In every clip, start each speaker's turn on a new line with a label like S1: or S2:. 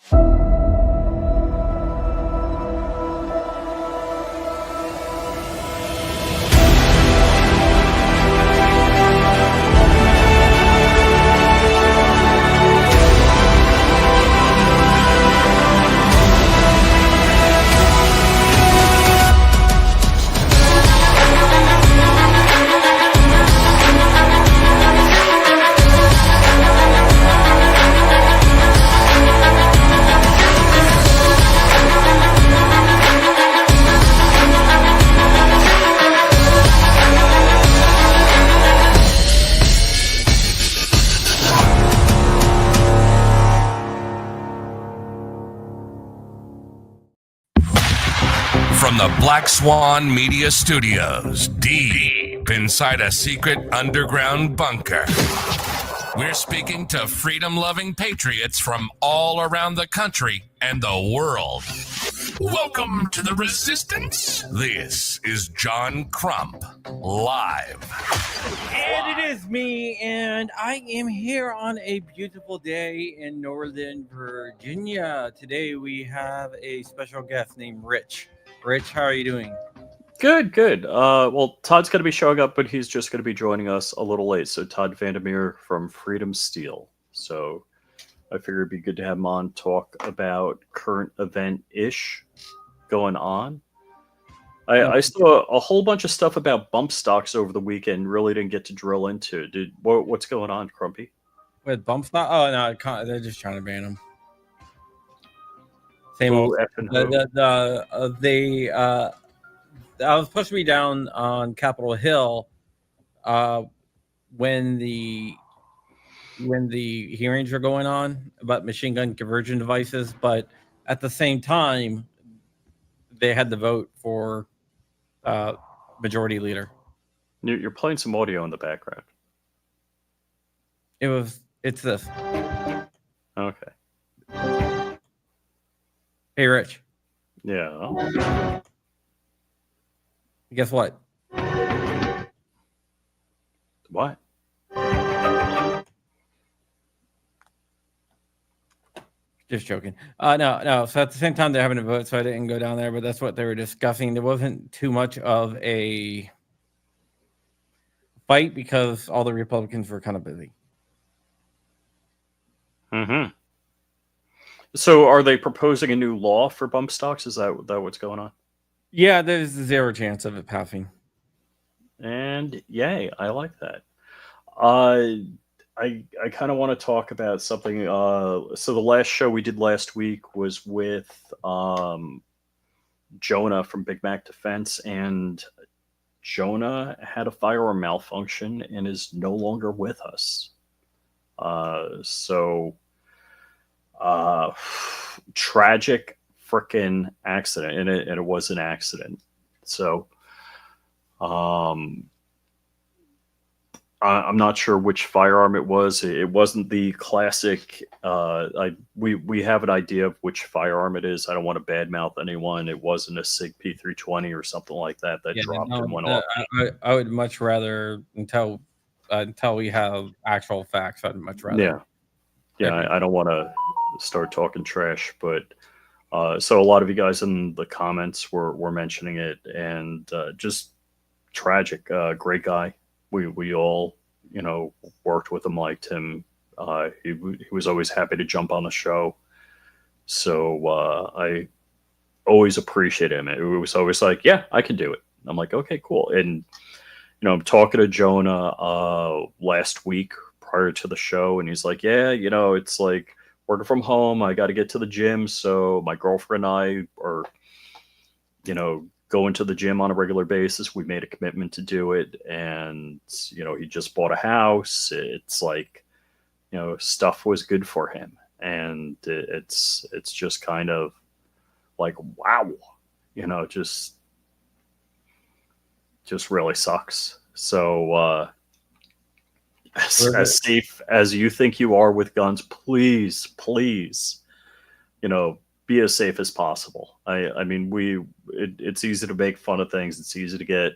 S1: From the Black Swan Media Studios, deep inside a secret underground bunker, we're speaking to freedom-loving patriots from all around the country and the world. Welcome to the Resistance. This is John Crump, live.
S2: And it is me, and I am here on a beautiful day in Northern Virginia. Today we have a special guest named Rich. Rich, how are you doing?
S3: Good. Well, Todd's going to be showing up, but he's just going to be joining us a little late. So Todd Vandermeer from Freedom Steel. So I figured it'd be good to have him on, talk about current event-ish going on. I saw a whole bunch of stuff about bump stocks over the weekend. Really didn't get to drill into it. What's going on, Crumpy?
S2: With bump stock? Oh, no, they're just trying to ban them. Same old. I was supposed to be down on Capitol Hill when the hearings were going on about machine gun conversion devices, but at the same time, they had the vote for majority leader.
S3: You're playing some audio in the background.
S2: It's this.
S3: Okay.
S2: Hey, Rich.
S3: Yeah.
S2: Guess what?
S3: What?
S2: Just joking. No. So at the same time, they're having a vote, so I didn't go down there, but that's what they were discussing. There wasn't too much of a fight because all the Republicans were kind of busy.
S3: Mm-hmm. So are they proposing a new law for bump stocks? Is that what's going on?
S2: Yeah, there's zero chance of it passing.
S3: And yay, I like that. I kind of want to talk about something. So the last show we did last week was with Jonah from Big Mac Defense, and Jonah had a firearm malfunction and is no longer with us. Tragic freaking accident, and it was an accident. So I'm not sure which firearm it was. It wasn't the classic. We have an idea of which firearm it is. I don't want to badmouth anyone. It wasn't a SIG P320 or something like that dropped and went off.
S2: I would much rather until we have actual facts. I'd much rather.
S3: Yeah. I don't want to start talking trash, but so a lot of you guys in the comments were mentioning it, and just tragic. Great guy. We all, worked with him, liked him. He was always happy to jump on the show. So I always appreciate him. It was always like, yeah, I can do it. I'm like, okay, cool. And, I'm talking to Jonah last week prior to the show, and he's like, yeah, it's like working from home. I got to get to the gym. So my girlfriend and I are, going to the gym on a regular basis. We made a commitment to do it. And, he just bought a house. It's like, stuff was good for him. And it's just kind of like, wow, just really sucks. So, as safe as you think you are with guns, please, be as safe as possible. I mean, it's easy to make fun of things. It's easy to get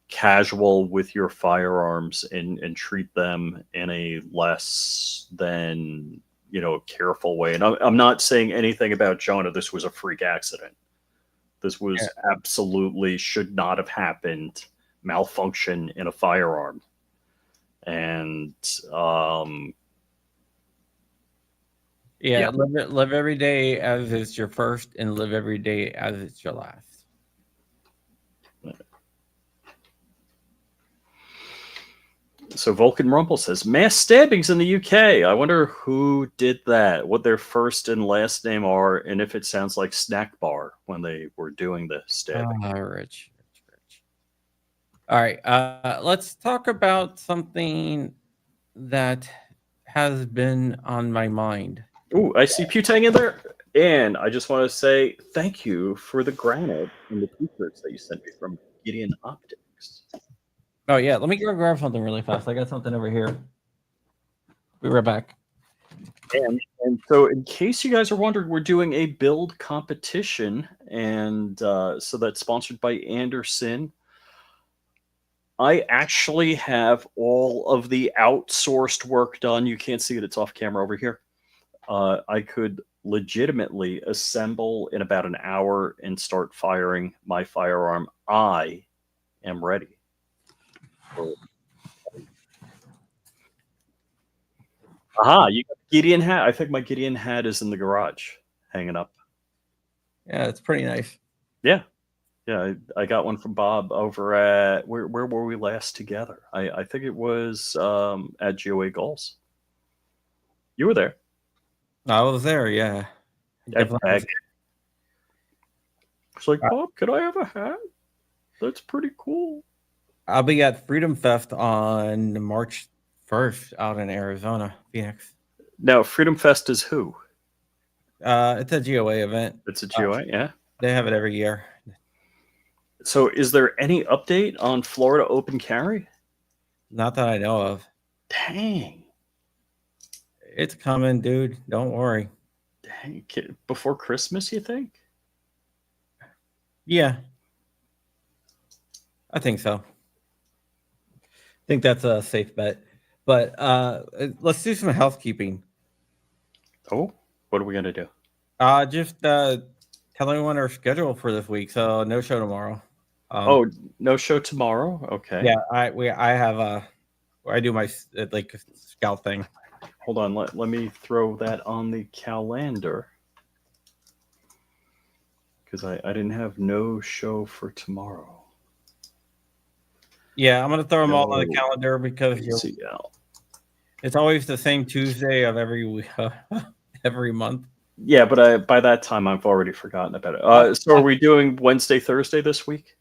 S3: casual with your firearms and treat them in a less than careful way. And I'm not saying anything about Jonah. This was a freak accident. This was absolutely should not have happened. Malfunction in a firearm. And
S2: live every day as it's your first, and live every day as it's your last.
S3: So Vulcan Rumble says mass stabbings in the UK. I wonder who did that, what their first and last name are, and if it sounds like Snack Bar when they were doing the stabbing.
S2: Rich. All right, let's talk about something that has been on my mind.
S3: Ooh, I see Putang in there. And I just want to say thank you for the granite and the t-shirts that you sent me from Gideon Optics.
S2: Oh, yeah. Let me go grab something really fast. I got something over here. Be right back.
S3: And so in case you guys are wondering, we're doing a build competition. And so that's sponsored by Anderson. I actually have all of the outsourced work done. You can't see it. It's off camera over here. I could legitimately assemble in about an hour and start firing my firearm. I am ready. Aha, you got the Gideon hat. I think my Gideon hat is in the garage, hanging up.
S2: Yeah, it's pretty nice.
S3: Yeah. I got one from Bob over at where were we last together? I think it was at GOA Goals. You were there.
S2: I was there. Yeah.
S3: It's like, Bob, could I have a hat? That's pretty cool.
S2: I'll be at Freedom Fest on March 1st out in Arizona, Phoenix.
S3: Now, Freedom Fest is who?
S2: It's a GOA event.
S3: It's a GOA, yeah.
S2: They have it every year.
S3: So is there any update on Florida Open Carry?
S2: Not that I know of.
S3: Dang.
S2: It's coming, dude. Don't worry.
S3: Dang. Before Christmas, you think?
S2: Yeah. I think so. I think that's a safe bet. But let's do some housekeeping.
S3: Oh, what are we going to do?
S2: Just tell everyone our schedule for this week. So no show tomorrow.
S3: No show tomorrow? Okay.
S2: Yeah, I do my like scout thing.
S3: Hold on, let me throw that on the calendar. Because I didn't have no show for tomorrow.
S2: Yeah, I'm going to throw them all on the calendar because it's always the same Tuesday of every month.
S3: Yeah, but by that time, I've already forgotten about it. So are we doing Wednesday, Thursday this week?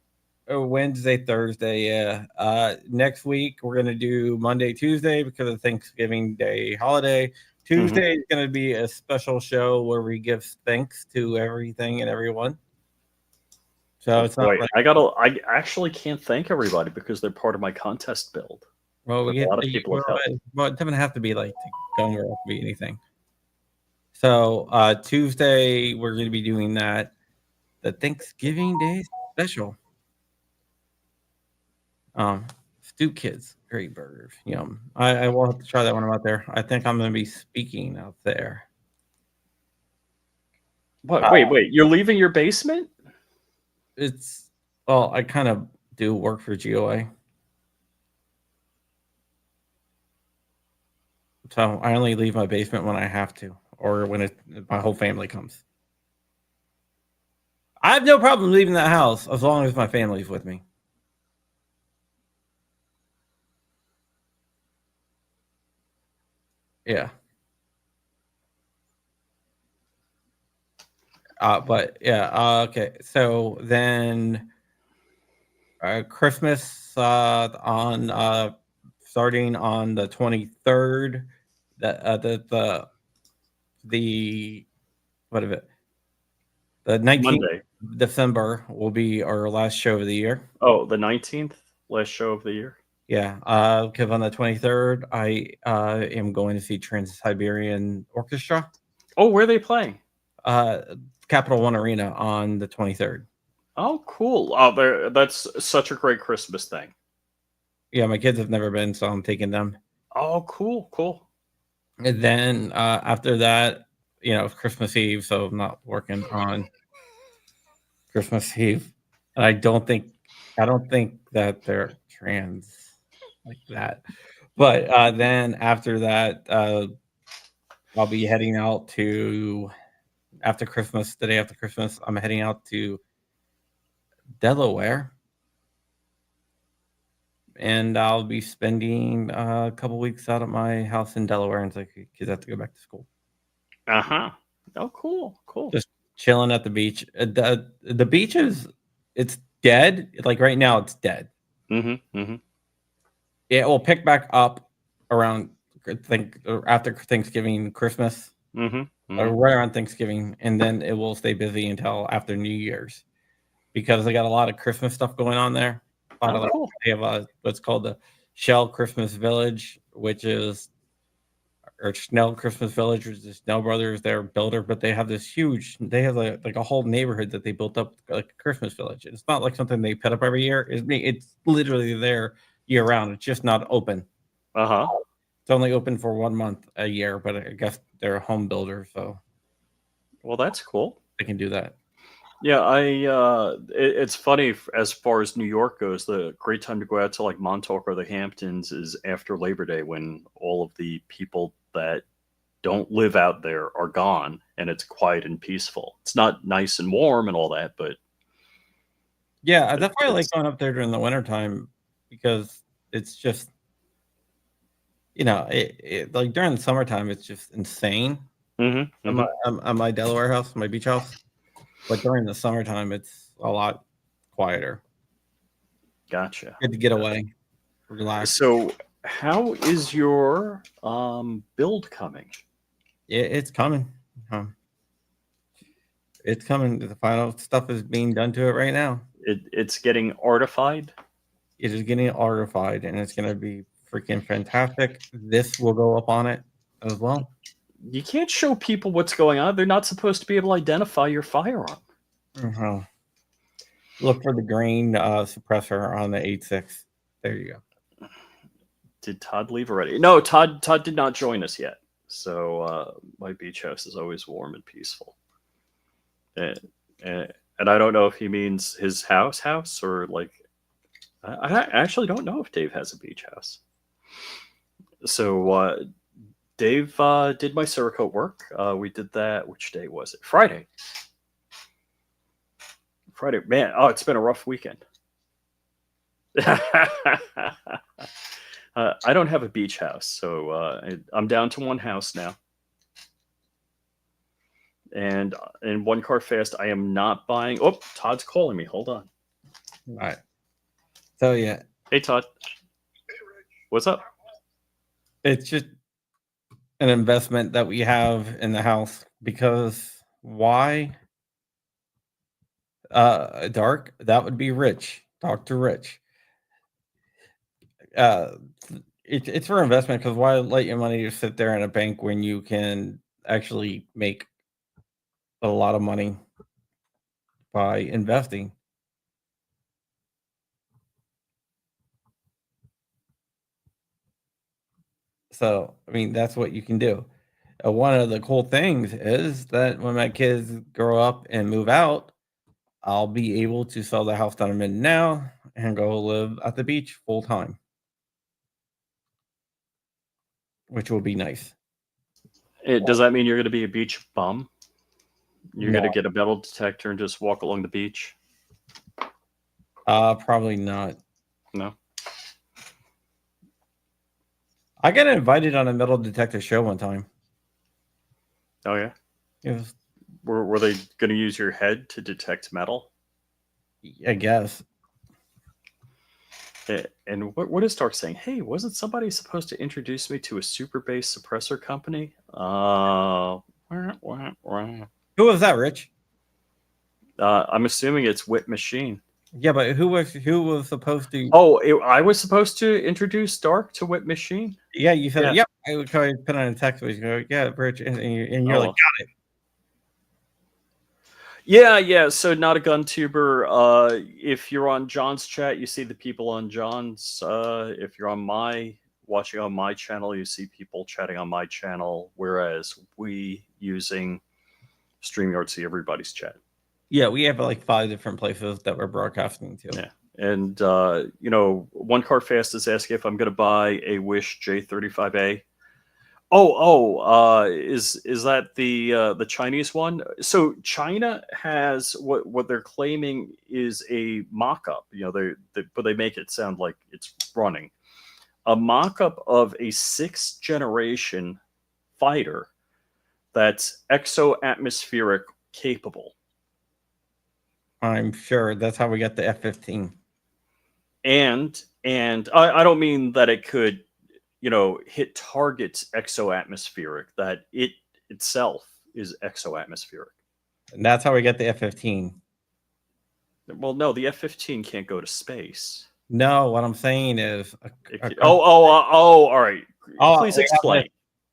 S2: Wednesday, Thursday, yeah. Next week, we're going to do Monday, Tuesday because of Thanksgiving Day holiday. Tuesday is going to be a special show where we give thanks to everything and everyone. So it's not
S3: I actually can't thank everybody because they're part of my contest build.
S2: Well,
S3: a lot of people have helped.
S2: Well, it doesn't have to be like going or be anything. So Tuesday, we're going to be doing that. The Thanksgiving Day special. Stew Kids, great burgers, yum. I will have to try that when I'm out there. I think I'm going to be speaking out there.
S3: What? Wait! You're leaving your basement?
S2: I kind of do work for GOA, so I only leave my basement when I have to, or when my whole family comes. I have no problem leaving that house as long as my family's with me. Yeah. But yeah, okay. So then Christmas on starting on the 23rd, the what is it? The 19th
S3: Monday.
S2: December will be our last show of the year.
S3: Oh, the 19th, last show of the year.
S2: Yeah, because on the 23rd, I am going to see Trans-Siberian Orchestra.
S3: Oh, where are they playing?
S2: Capital One Arena on the 23rd.
S3: Oh, cool. Oh, that's such a great Christmas thing.
S2: Yeah, my kids have never been, so I'm taking them.
S3: Oh, cool.
S2: And then after that, Christmas Eve. So I'm not working on Christmas Eve. And I don't think that they're trans like that. But then after that, I'll be heading out to after Christmas, the day after Christmas, I'm heading out to Delaware, and I'll be spending a couple weeks out at my house in Delaware until kids have to go back to school.
S3: Uh-huh. Oh, cool.
S2: Just chilling at the beach. The beach it's dead. Like right now, it's dead.
S3: Mm-hmm.
S2: It will pick back up around after Thanksgiving, Christmas, or right around Thanksgiving, and then it will stay busy until after New Year's because they got a lot of Christmas stuff going on there.
S3: Cool.
S2: They have what's called the Shell Christmas Village, or Snell Christmas Village, which is the Snell Brothers, their builder, but they have they have like a whole neighborhood that they built up like a Christmas village. It's not like something they put up every year. It's literally there year round. It's just not open.
S3: Uh-huh.
S2: It's only open for 1 month a year, but I guess they're a home builder, so
S3: Well, that's cool.
S2: they can do that.
S3: Yeah, it's funny as far as New York goes. The great time to go out to like Montauk or the Hamptons is after Labor Day when all of the people that don't live out there are gone and it's quiet and peaceful. It's not nice and warm and all that, but
S2: yeah, that's why I like going up there during the wintertime because it's just like during the summertime it's just insane. At my Delaware house, my beach house. But during the summertime, it's a lot quieter.
S3: Gotcha.
S2: Good to get away, relax.
S3: So, how is your build coming?
S2: It's coming. It's coming. The final stuff is being done to it right now.
S3: It's getting artified?
S2: It is getting artified, and it's going to be freaking fantastic. This will go up on it as well.
S3: You can't show people what's going on. They're not supposed to be able to identify your firearm.
S2: Uh-huh. Look for the green suppressor on the 8.6. There you go.
S3: Did Todd leave already? No, Todd did not join us yet. So my beach house is always warm and peaceful. And I don't know if he means his house or like. I actually don't know if Dave has a beach house. So Dave did my Cerakote work. We did that. Which day was it? Friday. Man, it's been a rough weekend. I don't have a beach house, so I'm down to one house now. And in one car fast, I am not buying. Oh, Todd's calling me. Hold on.
S2: All right. So yeah.
S3: Hey, Todd. What's up?
S2: It's just an investment that we have in the house because why? Dark, that would be Rich, Dr. Rich. It's for investment because why let your money just sit there in a bank when you can actually make a lot of money by investing? So, I mean, that's what you can do. One of the cool things is that when my kids grow up and move out, I'll be able to sell the house that I'm in now and go live at the beach full time, which will be nice.
S3: Does that mean you're going to be a beach bum? You're
S2: No.
S3: going to get a metal detector and just walk along the beach?
S2: Probably not.
S3: No.
S2: I got invited on a metal detector show one time.
S3: Oh yeah.
S2: Yes.
S3: Were they going to use your head to detect metal?
S2: I guess.
S3: And what is Dark saying? Hey, wasn't somebody supposed to introduce me to a super bass suppressor company?
S2: Who was that, Rich?
S3: I'm assuming it's Whip Machine.
S2: Yeah, but who was supposed to?
S3: Oh, I was supposed to introduce Dark to Whip Machine.
S2: Yeah, you said yeah. I would probably put on a text message. Go, yeah, Rich, and you're like, got it.
S3: Yeah. So not a gun tuber. If you're on John's chat, you see the people on John's. If you're on my watching on my channel, you see people chatting on my channel, whereas we using StreamYard see everybody's chat.
S2: Yeah, we have like 5 different places that we're broadcasting to.
S3: Yeah. And, One Car Fast is asking if I'm going to buy a Wish J35A. Is that the Chinese one? So China has what they're claiming is a mock-up. But they make it sound like it's running. A mock-up of a 6th generation fighter that's exo-atmospheric capable.
S2: I'm sure that's how we got the F-15.
S3: And I don't mean that it could, hit targets exo-atmospheric, that it itself is exo-atmospheric.
S2: And that's how we get the F-15.
S3: Well, no, the F-15 can't go to space.
S2: No, what I'm saying is...
S3: all right. Please explain.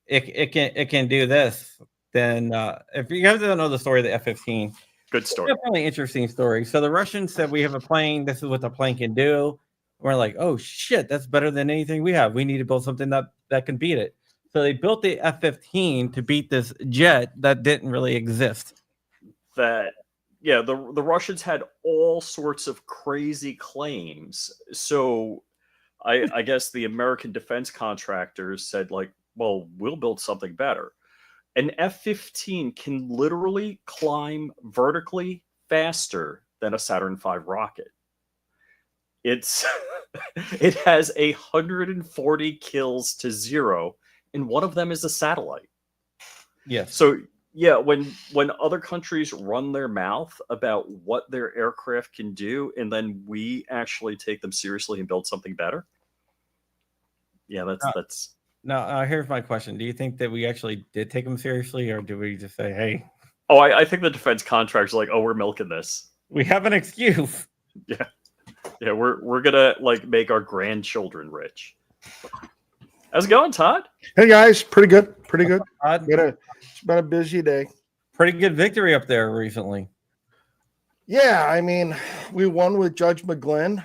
S2: It can do this. Then if you guys don't know the story of the F-15...
S3: Good story.
S2: Definitely interesting story. So the Russians said, we have a plane. This is what the plane can do. We're like, oh, shit, that's better than anything we have. We need to build something that can beat it. So they built the F-15 to beat this jet that didn't really exist.
S3: The Russians had all sorts of crazy claims. So I guess the American defense contractors said, like, well, we'll build something better. An F-15 can literally climb vertically faster than a Saturn V rocket. It has 140 kills to 0, and one of them is a satellite.
S2: Yes.
S3: So yeah, when other countries run their mouth about what their aircraft can do, and then we actually take them seriously and build something better. Yeah, that's.
S2: Now, here's my question. Do you think that we actually did take them seriously, or do we just say, hey...
S3: Oh, I think the defense contractors are like, oh, we're milking this.
S2: We have an excuse.
S3: Yeah. Yeah, we're going to, like, make our grandchildren rich. How's it going, Todd?
S4: Hey, guys. Pretty good. Pretty good.
S2: Todd,
S4: It's been a busy day.
S2: pretty good victory up there recently.
S4: Yeah, I mean, we won with Judge McGlynn.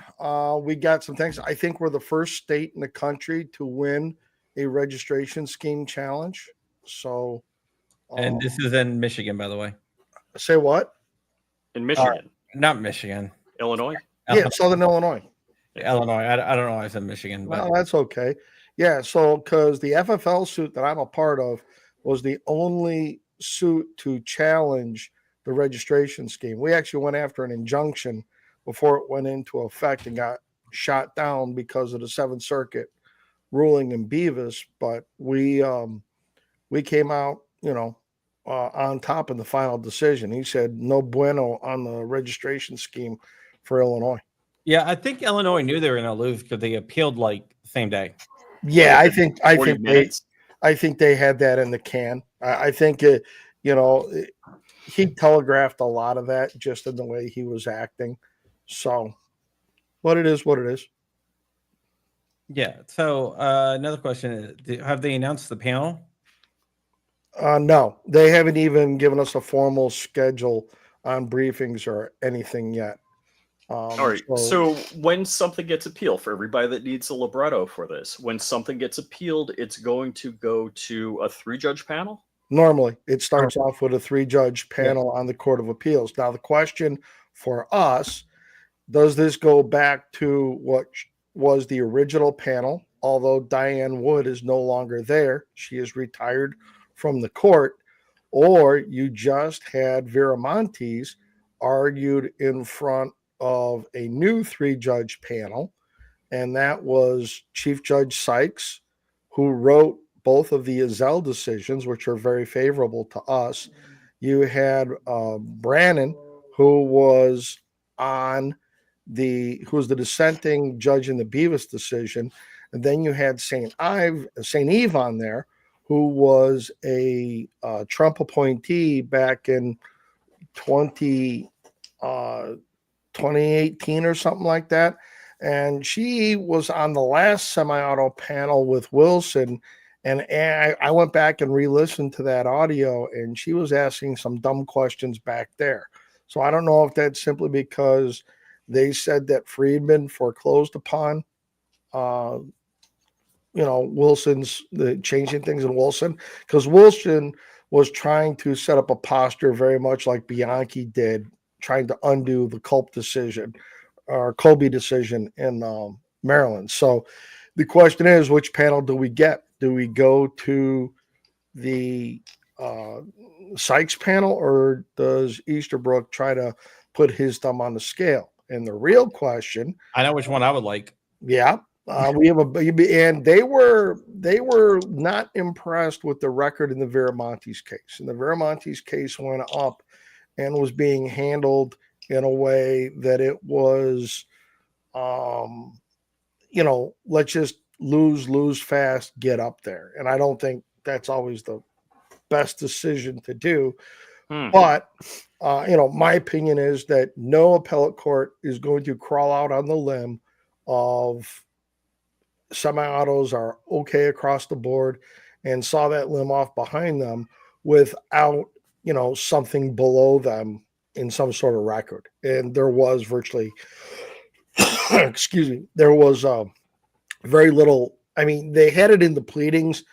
S4: We got some things. I think we're the first state in the country to win a registration scheme challenge. So,
S2: And this is in Michigan, by the way.
S4: say what?
S3: In Michigan.
S2: Not Michigan.
S3: Illinois?
S4: Yeah, Southern Illinois.
S2: Illinois. I don't know why I said Michigan. But...
S4: Well, that's okay. Yeah, so because the FFL suit that I'm a part of was the only suit to challenge the registration scheme. We actually went after an injunction before it went into effect and got shot down because of the Seventh Circuit ruling in Beavis, but we came out, on top in the final decision. He said no bueno on the registration scheme for Illinois.
S2: Yeah, I think Illinois knew they were going to lose because they appealed like same day.
S4: Yeah, I think they had that in the can. I think he telegraphed a lot of that just in the way he was acting. So, what it is.
S2: Yeah. So another question: have they announced the panel?
S4: No, they haven't even given us a formal schedule on briefings or anything yet.
S3: All right. So when something gets appealed, for everybody that needs a libretto for this, when something gets appealed, it's going to go to a 3-judge panel?
S4: Normally, it starts off with a 3-judge panel on the Court of Appeals. Now, the question for us, does this go back to what was the original panel? Although Diane Wood is no longer there, she is retired from the court, or you just had Vera Montes argued in front of a new 3-judge panel, and that was Chief Judge Sykes, who wrote both of the Ezell decisions, which are very favorable to us. You had Brannon, who was the dissenting judge in the Beavis decision, and then you had St. Eve on there, who was a Trump appointee back in 2018 or something like that. And she was on the last semi-auto panel with Wilson. And I went back and re-listened to that audio, and she was asking some dumb questions back there. So I don't know if that's simply because they said that Friedman foreclosed upon Wilson's the changing things in Wilson, because Wilson was trying to set up a posture very much like Bianchi did, trying to undo the Colby decision in Maryland. So the question is, which panel do we get? Do we go to the Sykes panel, or does Easterbrook try to put his thumb on the scale? And the real question,
S2: I know which one I would like.
S4: yeah, we have and they were not impressed with the record in the Viramontes case. And the Viramontes case went up and was being handled in a way that it was, let's just lose fast, get up there. And I don't think that's always the best decision to do. But, my opinion is that no appellate court is going to crawl out on the limb of semi-autos are okay across the board and saw that limb off behind them without, something below them in some sort of record. And there was virtually, there was very little. I mean, they had it in the pleadings,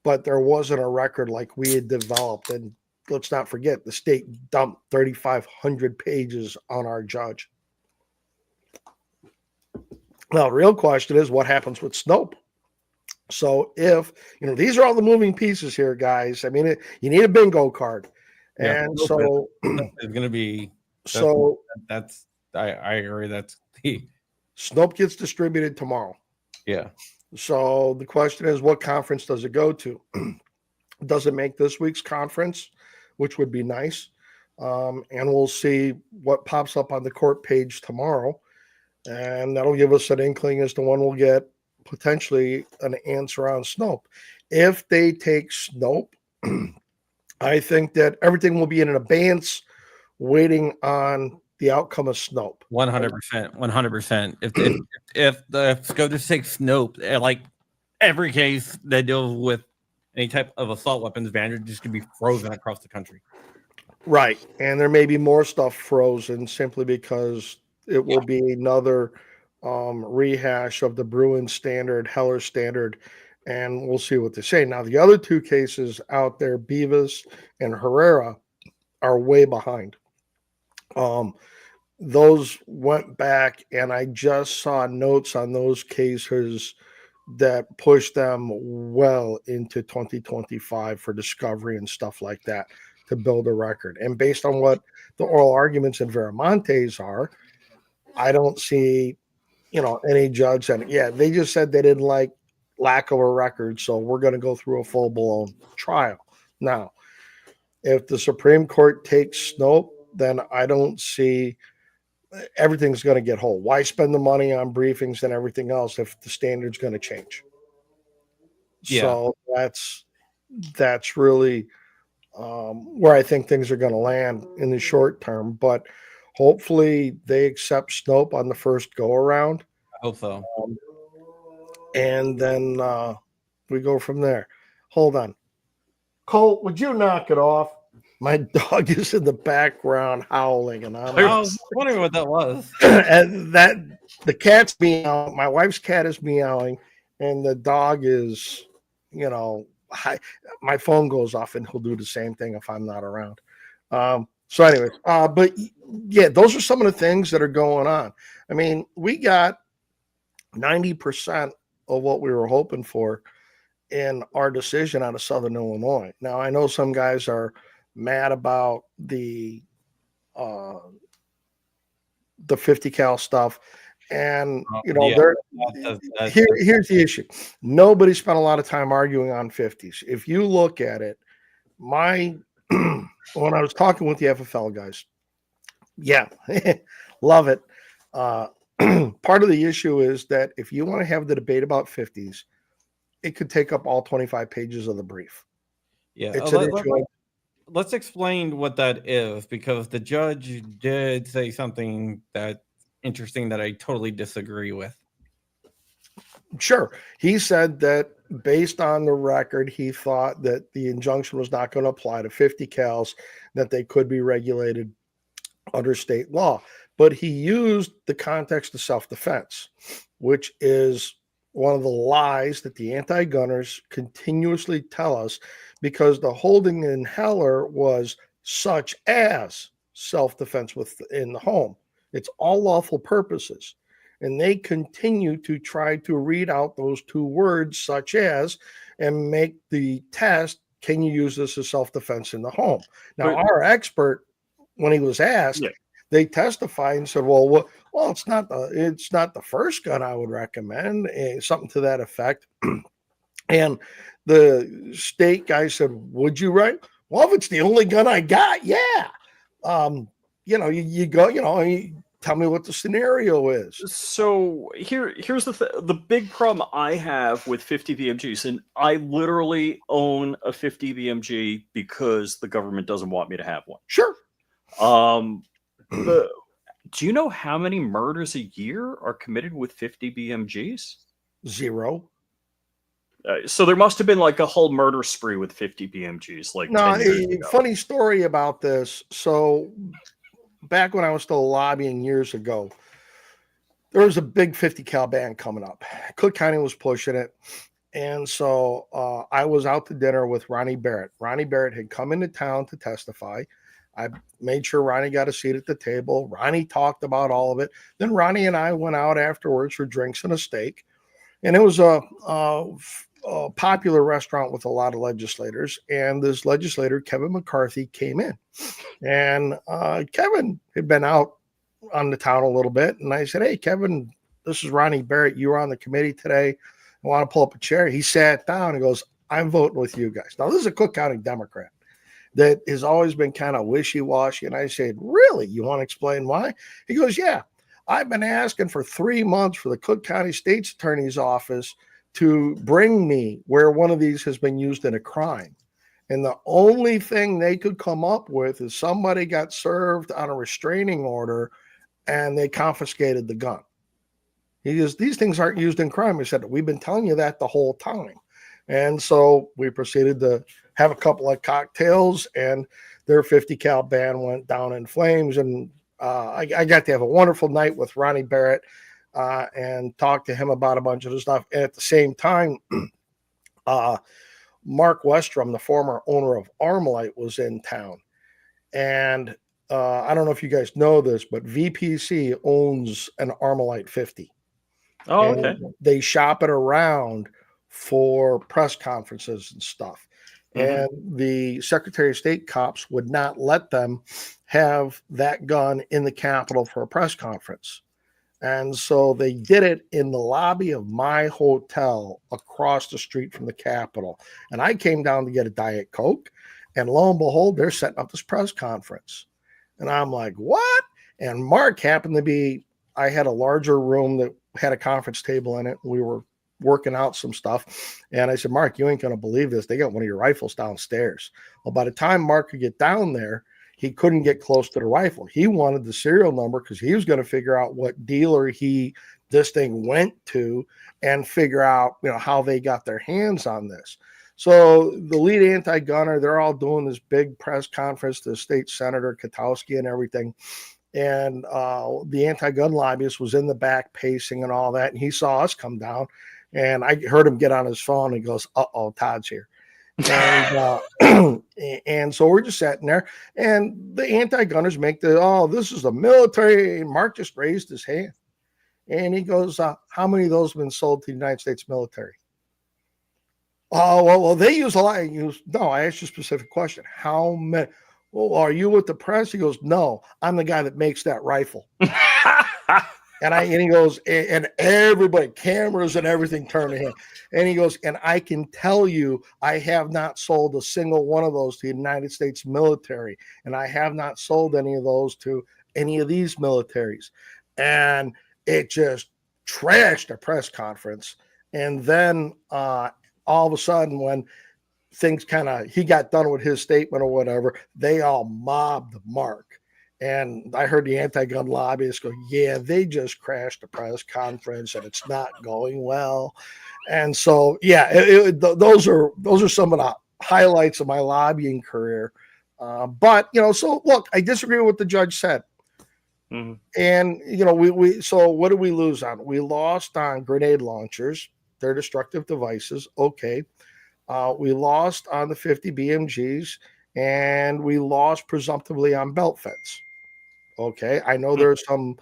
S4: but there wasn't a record like we had developed. And let's not forget, the state dumped 3,500 pages on our judge. Now, the real question is, what happens with Snope? So if, these are all the moving pieces here, guys. I mean, you need a bingo card.
S2: Yeah,
S4: and so
S2: it's going to be, I agree. That's the
S4: Snope gets distributed tomorrow.
S2: Yeah.
S4: So the question is, what conference does it go to? Does it make this week's conference, which would be nice? And we'll see what pops up on the court page tomorrow. And that'll give us an inkling as to when we'll get potentially an answer on Snope. If they take Snope, I think that everything will be in an abeyance waiting on the outcome of Snope.
S2: 100%. 100%. If the SCOTUS takes Snope, like every case that deals with any type of assault weapons ban just could be frozen across the country.
S4: Right. And there may be more stuff frozen simply because it will be another rehash of the Bruin standard, Heller standard, and we'll see what they say. Now, the other two cases out there, Beavis and Herrera, are way behind. Those went back, and I just saw notes on those cases that pushed them well into 2025 for discovery and stuff like that to build a record. And based on what the oral arguments in Viramontes are, I don't see, any judge saying, yeah, they just said they didn't like lack of a record, so we're going to go through a full-blown trial. Now, if the Supreme Court takes Snope, then I don't see everything's going to get whole. Why spend the money on briefings and everything else if the standard's going to change? Yeah. So that's really where I think things are going to land in the short term. But hopefully they accept Snope on the first go around.
S2: I hope so.
S4: And then we go from there. Hold on. Colt, would you knock it off? My dog is in the background howling, and I
S2: was wondering what that was.
S4: And the cat's meowing. My wife's cat is meowing, and the dog is, my phone goes off, and he'll do the same thing if I'm not around. So, anyways, but yeah, those are some of the things that are going on. I mean, we got 90% of what we were hoping for in our decision out of Southern Illinois. Now, I know some guys are mad about the 50 cal stuff, and here's the issue. Nobody spent a lot of time arguing on 50s. If you look at it, when I was talking with the FFL guys, yeah, love it. Part of the issue is that if you want to have the debate about 50s, it could take up all 25 pages of the brief.
S2: Yeah, let's explain what that is, because the judge did say something that's interesting that I totally disagree with.
S4: Sure. He said that based on the record, he thought that the injunction was not going to apply to 50 cals, that they could be regulated under state law. But he used the context of self-defense, which is one of the lies that the anti-gunners continuously tell us, because the holding in Heller was such as self-defense within the home. It's all lawful purposes. And they continue to try to read out those two words, such as, and make the test, can you use this as self-defense in the home? Now, our expert, when he was asked, they testified and said, well, it's not the first gun I would recommend, something to that effect. And the state guy said, would you write? Well, if it's the only gun I got, yeah. You go, tell me what the scenario is.
S3: So here's the big problem I have with 50 BMGs, and I literally own a 50 BMG because the government doesn't want me to have one.
S4: Sure.
S3: Do you know how many murders a year are committed with 50 BMGs?
S4: 0.
S3: So there must have been like a whole murder spree with 50 BMGs. Like,
S4: no,
S3: 10 years ago.
S4: Funny story about this. So back when I was still lobbying years ago, there was a big 50 cal ban coming up. Cook County was pushing it. And so I was out to dinner with Ronnie Barrett. Ronnie Barrett had come into town to testify. I made sure Ronnie got a seat at the table. Ronnie talked about all of it. Then Ronnie and I went out afterwards for drinks and a steak. And it was a popular restaurant with a lot of legislators. And this legislator, Kevin McCarthy, came in. And Kevin had been out on the town a little bit. And I said, hey, Kevin, this is Ronnie Barrett. You were on the committee today. I want to pull up a chair. He sat down and goes, I'm voting with you guys. Now, this is a Cook County Democrat that has always been kind of wishy-washy. And I said, really? You want to explain why? He goes, yeah. I've been asking for 3 months for the Cook County State's Attorney's Office to bring me where one of these has been used in a crime. And the only thing they could come up with is somebody got served on a restraining order and they confiscated the gun. He goes, these things aren't used in crime. I said, we've been telling you that the whole time. And so we proceeded to have a couple of cocktails, and their 50 cal ban went down in flames. And I got to have a wonderful night with Ronnie Barrett and talk to him about a bunch of the stuff. And at the same time, Mark Westrom, the former owner of Armalite, was in town. And I don't know if you guys know this, but VPC owns an Armalite 50.
S3: Oh, okay.
S4: And they shop it around for press conferences and stuff. And the Secretary of State cops would not let them have that gun in the Capitol for a press conference. And so they did it in the lobby of my hotel across the street from the Capitol. And I came down to get a Diet Coke, and lo and behold, they're setting up this press conference. And I'm like, what? And Mark happened to be, I had a larger room that had a conference table in it. We were working out some stuff. And I said, Mark, you ain't going to believe this. They got one of your rifles downstairs. Well, by the time Mark could get down there, he couldn't get close to the rifle. He wanted the serial number because he was going to figure out what dealer this thing went to and figure out, how they got their hands on this. So the lead anti-gunner, they're all doing this big press conference, the state senator Katowski and everything. And the anti-gun lobbyist was in the back pacing and all that. And he saw us come down. And I heard him get on his phone. And he goes, uh-oh, Todd's here. And and so we're just sitting there. And the anti-gunners make this is the military. And Mark just raised his hand. And he goes, how many of those have been sold to the United States military? Oh, well, they use a lot. He goes, no, I asked you a specific question. How many? Well, are you with the press? He goes, no, I'm the guy that makes that rifle. And he goes, and everybody, cameras and everything turned to him. And he goes, and I can tell you, I have not sold a single one of those to the United States military. And I have not sold any of those to any of these militaries. And it just trashed a press conference. And then all of a sudden, when things he got done with his statement or whatever, they all mobbed Mark. And I heard the anti-gun lobbyists go, yeah, they just crashed a press conference and it's not going well. And so, yeah, those are some of the highlights of my lobbying career. But, so look, I disagree with what the judge said. Mm-hmm. And, so what did we lose on? We lost on grenade launchers. they're destructive devices. Okay. We lost on the 50 BMGs, and we lost presumptively on belt feds. Okay. I know there's some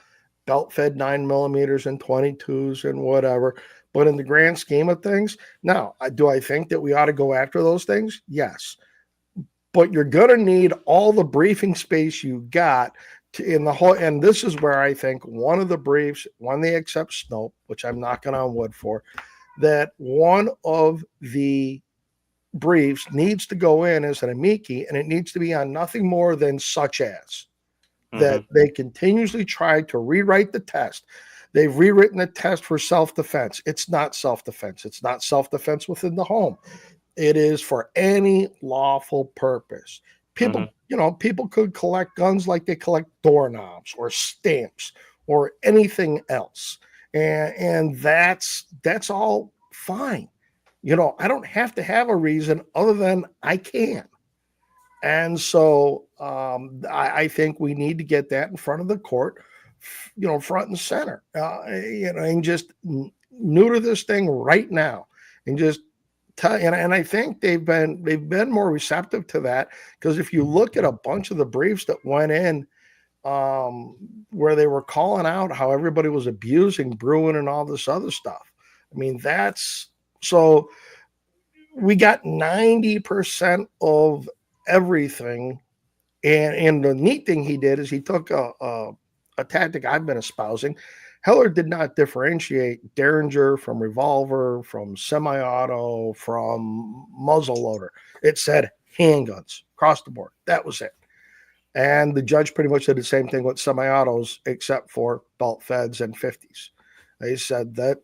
S4: belt fed 9mm and 22s and whatever, but in the grand scheme of things, now, do I think that we ought to go after those things? Yes. But you're going to need all the briefing space you got in the whole. And this is where I think one of the briefs, when they accept Snope, which I'm knocking on wood for, that one of the briefs needs to go in as an amici, and it needs to be on nothing more than such as that they continuously try to rewrite the test. They've rewritten the test for self-defense. It's not self-defense. It's not self-defense within the home. It is for any lawful purpose. People, people could collect guns like they collect doorknobs or stamps or anything else. And that's all fine. I don't have to have a reason other than I can. And so I think we need to get that in front of the court, front and center, and just neuter this thing right now, and just and I think they've been more receptive to that, because if you look at a bunch of the briefs that went in, where they were calling out how everybody was abusing Bruin and all this other stuff. I mean, so we got 90% of everything. And the neat thing he did is he took a tactic I've been espousing. Heller did not differentiate Derringer from revolver, from semi-auto, from muzzleloader. It said handguns across the board. That was it. And the judge pretty much did the same thing with semi-autos, except for belt feds and 50s. They said that,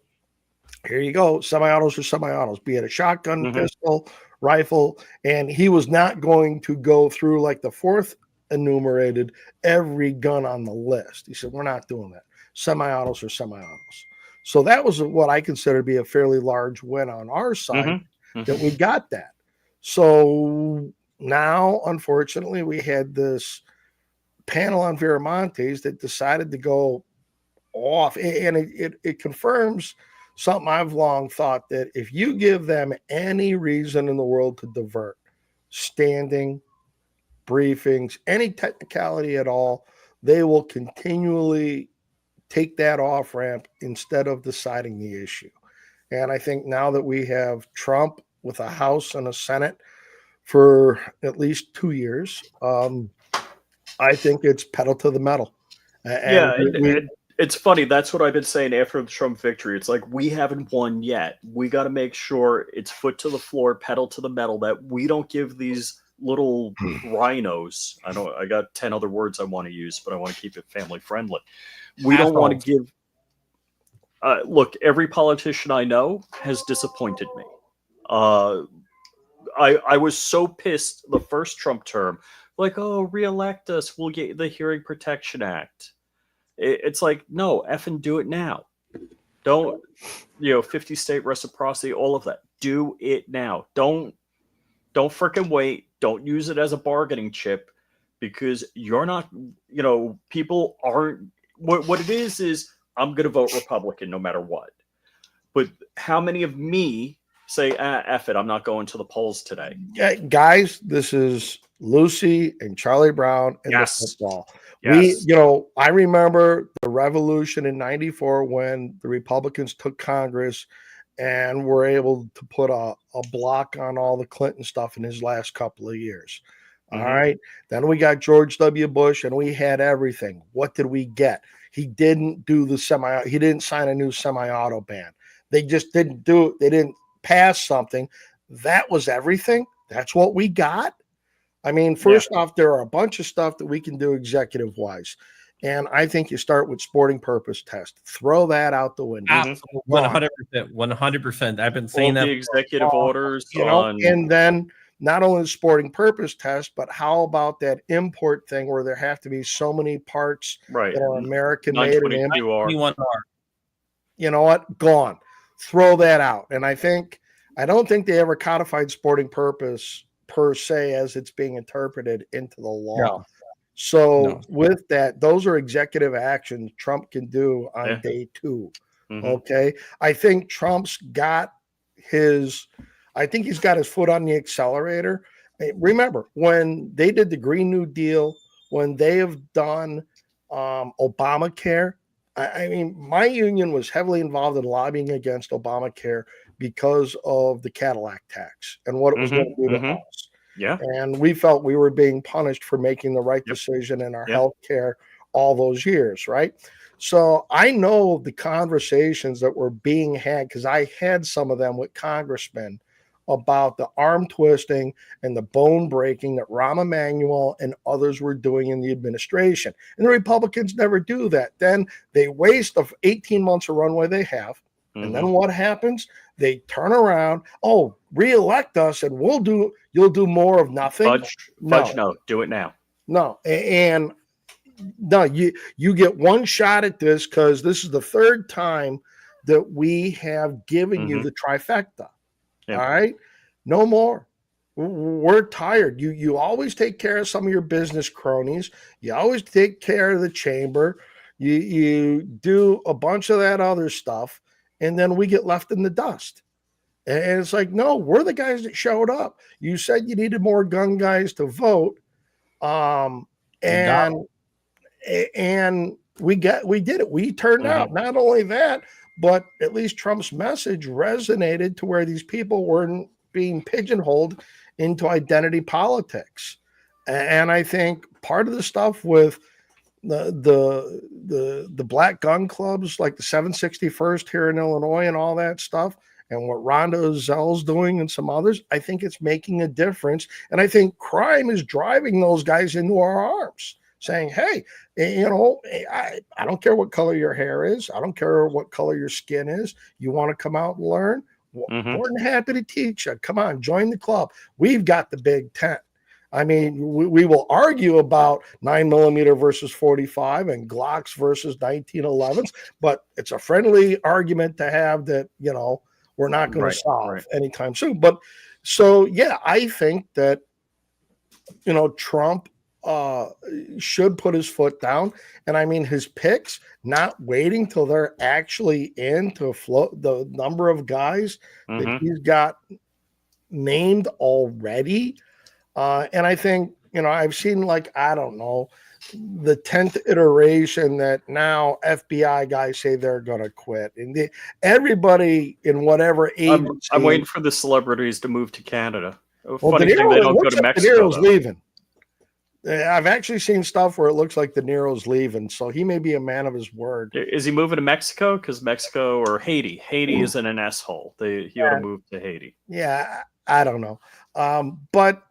S4: here you go, semi-autos are semi-autos, be it a shotgun, pistol, rifle. And he was not going to go through like the fourth enumerated every gun on the list. He said, we're not doing that. Semi-autos are semi-autos. So that was what I consider to be a fairly large win on our side, that we got that. So now, unfortunately, we had this panel on Viramontes that decided to go off. And it confirms something I've long thought, that if you give them any reason in the world to divert, standing, briefings, any technicality at all, they will continually take that off ramp instead of deciding the issue. And I think now that we have Trump with a House and a Senate for at least 2 years, I think it's pedal to the metal.
S3: It's funny. That's what I've been saying after the Trump victory. It's like, we haven't won yet. We got to make sure it's foot to the floor, pedal to the metal, that we don't give these little rhinos. I got 10 other words I want to use, but I want to keep it family friendly. We don't want to give. Look, every politician I know has disappointed me. I was so pissed the first Trump term, like, oh, reelect us, we'll get the Hearing Protection Act. It's like, no, effing do it now. Don't, 50 state reciprocity, all of that. Do it now. Don't freaking wait. Don't use it as a bargaining chip, because you're not, people aren't, what it is I'm going to vote Republican no matter what. But how many of me say, F it, I'm not going to the polls today?
S4: Yeah, guys, this is Lucy and Charlie Brown and the football.
S3: Yes.
S4: I remember the revolution in '94 when the Republicans took Congress and were able to put a block on all the Clinton stuff in his last couple of years. All right. Then we got George W. Bush and we had everything. What did we get? He didn't do he didn't sign a new semi-auto ban. They just didn't do it. They didn't pass something. That was everything. That's what we got. I mean, first off, there are a bunch of stuff that we can do executive wise. And I think you start with sporting purpose test. Throw that out the window.
S2: 100%. I've been saying
S3: all
S2: that.
S3: The executive orders.
S4: And then not only the sporting purpose test, but how about that import thing where there have to be so many parts that are American made? You know what? Gone. Throw that out. And I don't think they ever codified sporting purpose per se as it's being interpreted into the law. With that, those are executive actions Trump can do on day 2. Okay. I think Trump's got I think he's got his foot on the accelerator. Remember, when they did the Green New Deal, when they have done Obamacare, I mean, my union was heavily involved in lobbying against Obamacare because of the Cadillac tax and what it was going to do to us.
S3: Yeah.
S4: And we felt we were being punished for making the right decision in our health care all those years, right? So I know the conversations that were being had, because I had some of them with congressmen, about the arm twisting and the bone breaking that Rahm Emanuel and others were doing in the administration. And the Republicans never do that. Then they waste the 18 months of runway they have. And then what happens? They turn around, reelect us and you'll do more of nothing.
S3: Fudge, no, do it now.
S4: No. And no, you get one shot at this, because this is the third time that we have given you the trifecta. All right, no more. We're tired. You always take care of some of your business cronies. You always take care of the chamber. You do a bunch of that other stuff, and then we get left in the dust. And it's like, no, we're the guys that showed up. You said you needed more gun guys to vote, and we did it. We turned out. Not only that, but at least Trump's message resonated to where these people weren't being pigeonholed into identity politics. And I think part of the stuff with the black gun clubs, like the 761st here in Illinois and all that stuff, and what Rhonda Zell's doing and some others, I think it's making a difference. And I think crime is driving those guys into our arms, saying, hey, I don't care what color your hair is. I don't care what color your skin is. You want to come out and learn? More than happy to teach you. Come on, join the club. We've got the big tent. I mean, we will argue about 9mm versus 45 and Glocks versus 1911s, but it's a friendly argument to have that, we're not going to solve anytime soon. But so, yeah, I think that, Trump should put his foot down. And I mean, his picks, not waiting till they're actually in to float the number of guys that he's got named already. And I think, I've seen, I don't know, the 10th iteration that now FBI guys say they're going to quit. And everybody in whatever agency.
S3: I'm waiting for the celebrities to move to Canada.
S4: Well,
S3: Funny thing, they don't go to Mexico.
S4: De Niro's leaving. I've actually seen stuff where it looks like De Niro's leaving, so he may be a man of his word.
S3: Is he moving to Mexico? Because Mexico or Haiti. Haiti is in an S-hole. He ought to move to Haiti.
S4: Yeah, I don't know. But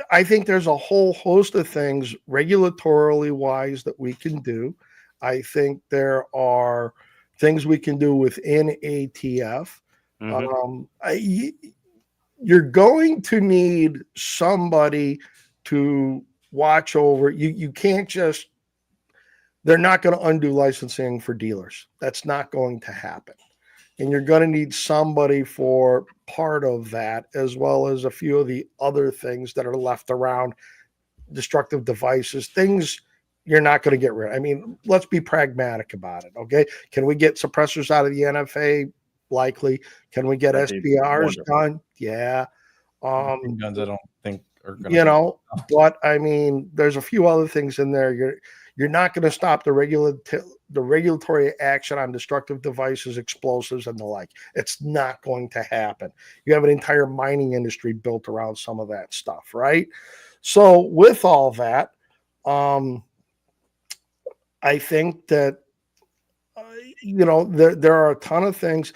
S4: I think there's a whole host of things regulatorily wise that we can do. I think there are things we can do within ATF. You're going to need somebody to watch over. You can't just, they're not going to undo licensing for dealers. That's not going to happen. And you're going to need somebody for part of that, as well as a few of the other things that are left around, destructive devices, things you're not going to get rid of. I mean, let's be pragmatic about it, okay? Can we get suppressors out of the NFA? Likely. Can we get SBRs done? Yeah.
S2: Guns, I don't think are going to.
S4: But I mean, there's a few other things in there. You're not going to stop the regulatory action on destructive devices, explosives, and the like. It's not going to happen. You have an entire mining industry built around some of that stuff, right? So with all that, I think that there are a ton of things.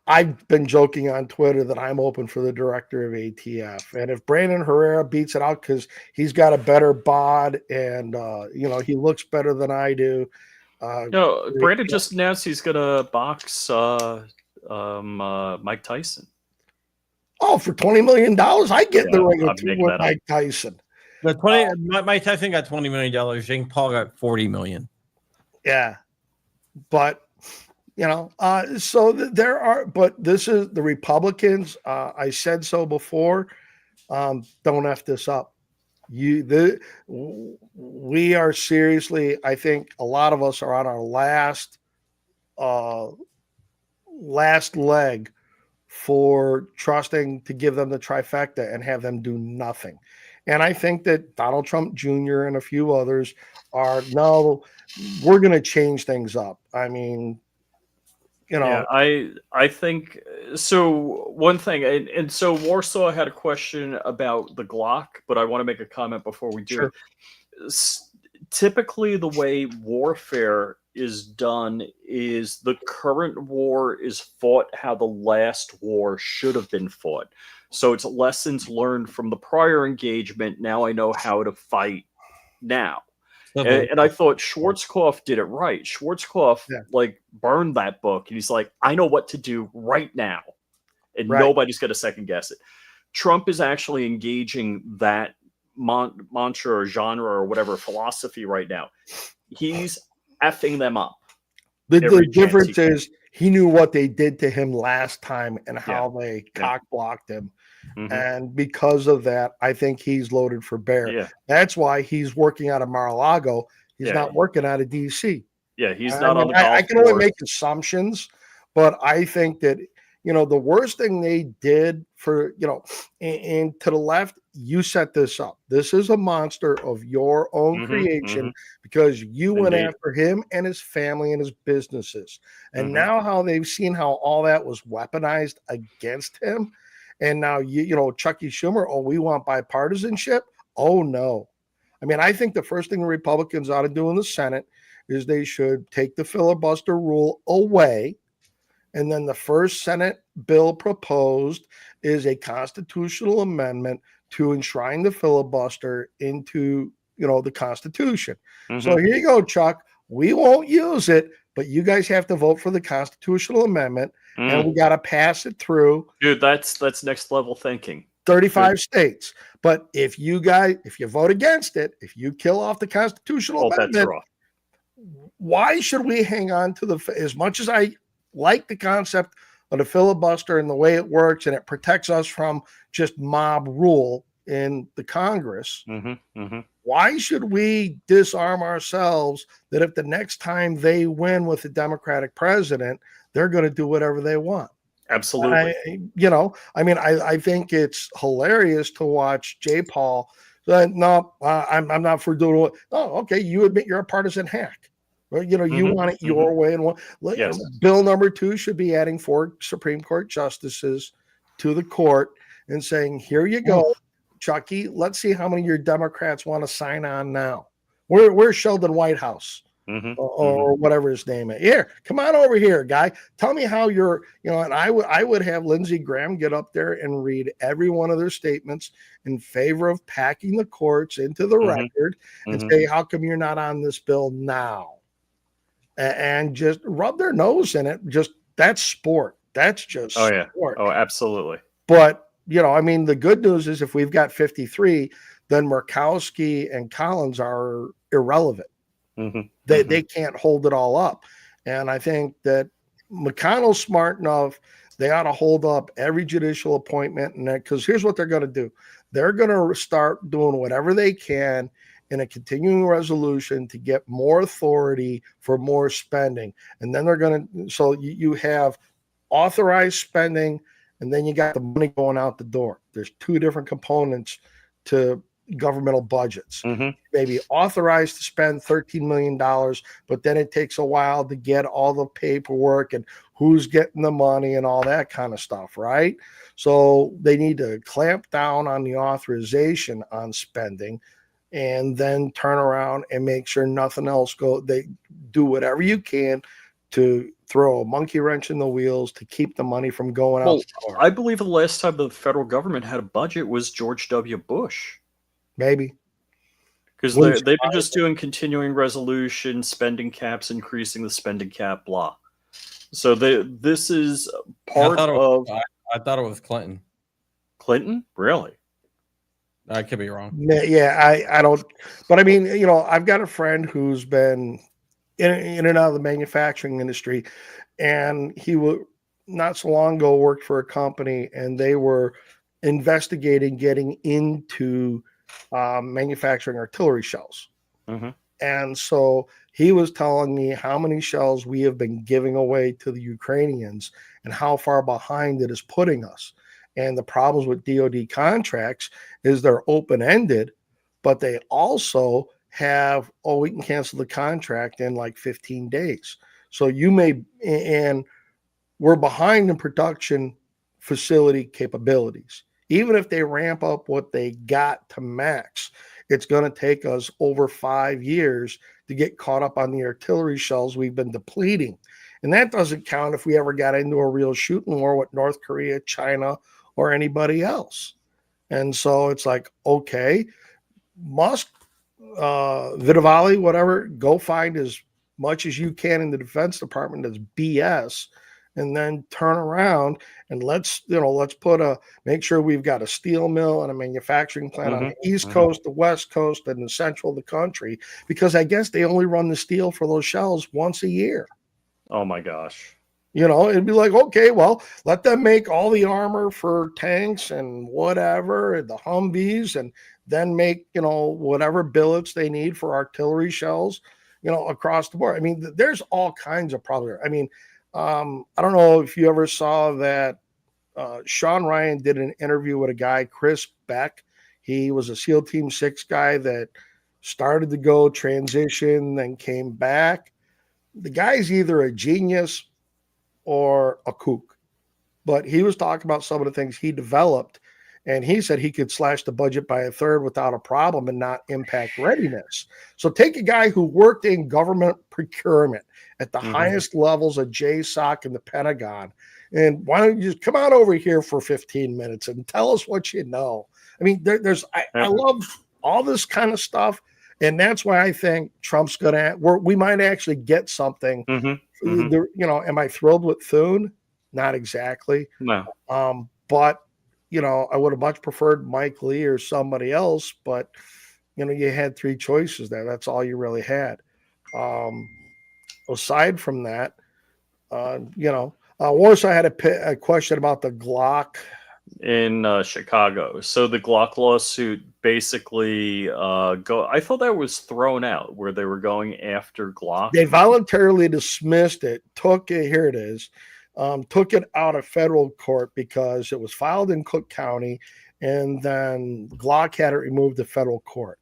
S4: I've been joking on Twitter that I'm open for the director of ATF, and if Brandon Herrera beats it out because he's got a better bod and he looks better than I do.
S3: Brandon just announced he's gonna box Mike Tyson.
S4: Oh, for $20 million, I get the ring with Mike Tyson.
S2: Mike Tyson got $20 million. Jake Paul got $40 million.
S4: Yeah, but so there are. But this is the Republicans. I said so before. Don't F this up. We are seriously. I think a lot of us are on our last last leg for trusting to give them the trifecta and have them do nothing. And I think that Donald Trump Jr. and a few others are, no, we're going to change things up. I mean,
S3: Yeah, I think so. One thing, and so Warsaw had a question about the Glock, but I want to make a comment before we do
S4: sure.
S3: it. Typically, the way warfare is done is the current war is fought how the last war should have been fought. So it's lessons learned from the prior engagement. Now I know how to fight now. And I thought Schwarzkopf did it right. Schwarzkopf like burned that book, and he's like, I know what to do right now, and nobody's going to second guess it. Trump is actually engaging that mantra or genre or whatever philosophy right now. He's effing them up.
S4: The difference is he knew what they did to him last time and how they cock blocked him. Mm-hmm. And because of that, I think he's loaded for bear.
S3: Yeah.
S4: That's why he's working out of Mar-a-Lago. He's not working out of DC.
S3: Yeah, he's not on the golf
S4: I can only make assumptions, but I think that, the worst thing they did for, and to the left, you set this up. This is a monster of your own creation because you went after him and his family and his businesses. And now how they've seen how all that was weaponized against him. And now, Chucky Schumer, we want bipartisanship. Oh, no. I mean, I think the first thing the Republicans ought to do in the Senate is they should take the filibuster rule away. And then the first Senate bill proposed is a constitutional amendment to enshrine the filibuster into, the Constitution. So here you go, Chuck. We won't use it, but you guys have to vote for the constitutional amendment, and we got to pass it through.
S3: Dude, that's next level thinking.
S4: 35 states. But if you vote against it, if you kill off the constitutional amendment, why should we hang on to as much as I like the concept of the filibuster and the way it works, and it protects us from just mob rule in the Congress. Why should we disarm ourselves that if the next time they win with a Democratic president, they're going to do whatever they want?
S3: Absolutely.
S4: I think it's hilarious to watch Jay Paul. I'm not for doing it. Oh, okay. You admit you're a partisan hack. Well, you want it your way. And bill number 2 should be adding 4 Supreme Court justices to the court and saying, here you go, Chucky. Let's see how many of your Democrats want to sign on now. Where's Sheldon Whitehouse or whatever his name is? Here, come on over here, guy. Tell me how you're, and I would have Lindsey Graham get up there and read every one of their statements in favor of packing the courts into the record and say, how come you're not on this bill now? And just rub their nose in it. Just that's sport. That's just sport.
S3: Oh, absolutely.
S4: But, the good news is if we've got 53, then Murkowski and Collins are irrelevant. They can't hold it all up. And I think that McConnell's smart enough. They ought to hold up every judicial appointment. And because here's what they're going to do. They're going to start doing whatever they can in a continuing resolution to get more authority for more spending. And then they're going to, so you have authorized spending, and then you got the money going out the door. There's 2 different components to governmental budgets. Maybe authorized to spend $13 million, but then it takes a while to get all the paperwork and who's getting the money and all that kind of stuff, right? So they need to clamp down on the authorization on spending and then turn around and make sure nothing else they do whatever you can to throw a monkey wrench in the wheels to keep the money from going out.
S3: I believe the last time the federal government had a budget was George W. Bush.
S4: Maybe.
S3: Because they've been just doing continuing resolution, spending caps, increasing the spending cap, blah. So this is part of...
S2: I thought it was Clinton.
S3: Clinton? Really?
S2: I could be wrong.
S4: Yeah, I don't. But I've got a friend who's been in and out of the manufacturing industry, and he not so long ago worked for a company, and they were investigating getting into manufacturing artillery shells. And so he was telling me how many shells we have been giving away to the Ukrainians and how far behind it is putting us. And the problems with DoD contracts is they're open-ended, but they also have, oh, we can cancel the contract in like 15 days. So you may, and we're behind in production facility capabilities. Even if they ramp up what they got to max, it's going to take us over 5 years to get caught up on the artillery shells we've been depleting. And that doesn't count if we ever got into a real shooting war with North Korea, China, or anybody else. And so it's like, okay, Musk, Vitavali, whatever, go find as much as you can in the Defense Department as BS, and then turn around and let's make sure we've got a steel mill and a manufacturing plant on the East Coast, the West Coast, and the central of the country, because I guess they only run the steel for those shells once a year.
S3: Oh my gosh.
S4: It'd be like, okay, well, let them make all the armor for tanks and whatever, the Humvees, and then make, whatever billets they need for artillery shells, across the board. I mean, there's all kinds of problems. I mean, I don't know if you ever saw that Sean Ryan did an interview with a guy, Chris Beck. He was a SEAL Team 6 guy that started to go transition, then came back. The guy's either a genius or a kook, but he was talking about some of the things he developed, and he said he could slash the budget by a third without a problem and not impact readiness. So take a guy who worked in government procurement at the highest levels of JSOC and the Pentagon, and why don't you just come on over here for 15 minutes and tell us what you know? I mean, I love all this kind of stuff, and that's why I think Trump's we might actually get something. Am I thrilled with Thune? Not exactly.
S3: No.
S4: But I would have much preferred Mike Lee or somebody else, but you had 3 choices there. That's all you really had. Aside from that, Warsaw had a question about the Glock
S3: in Chicago. So the Glock lawsuit basically I thought that was thrown out, where they were going after Glock.
S4: They voluntarily dismissed it, took it out of federal court because it was filed in Cook County, and then Glock had it removed to federal court.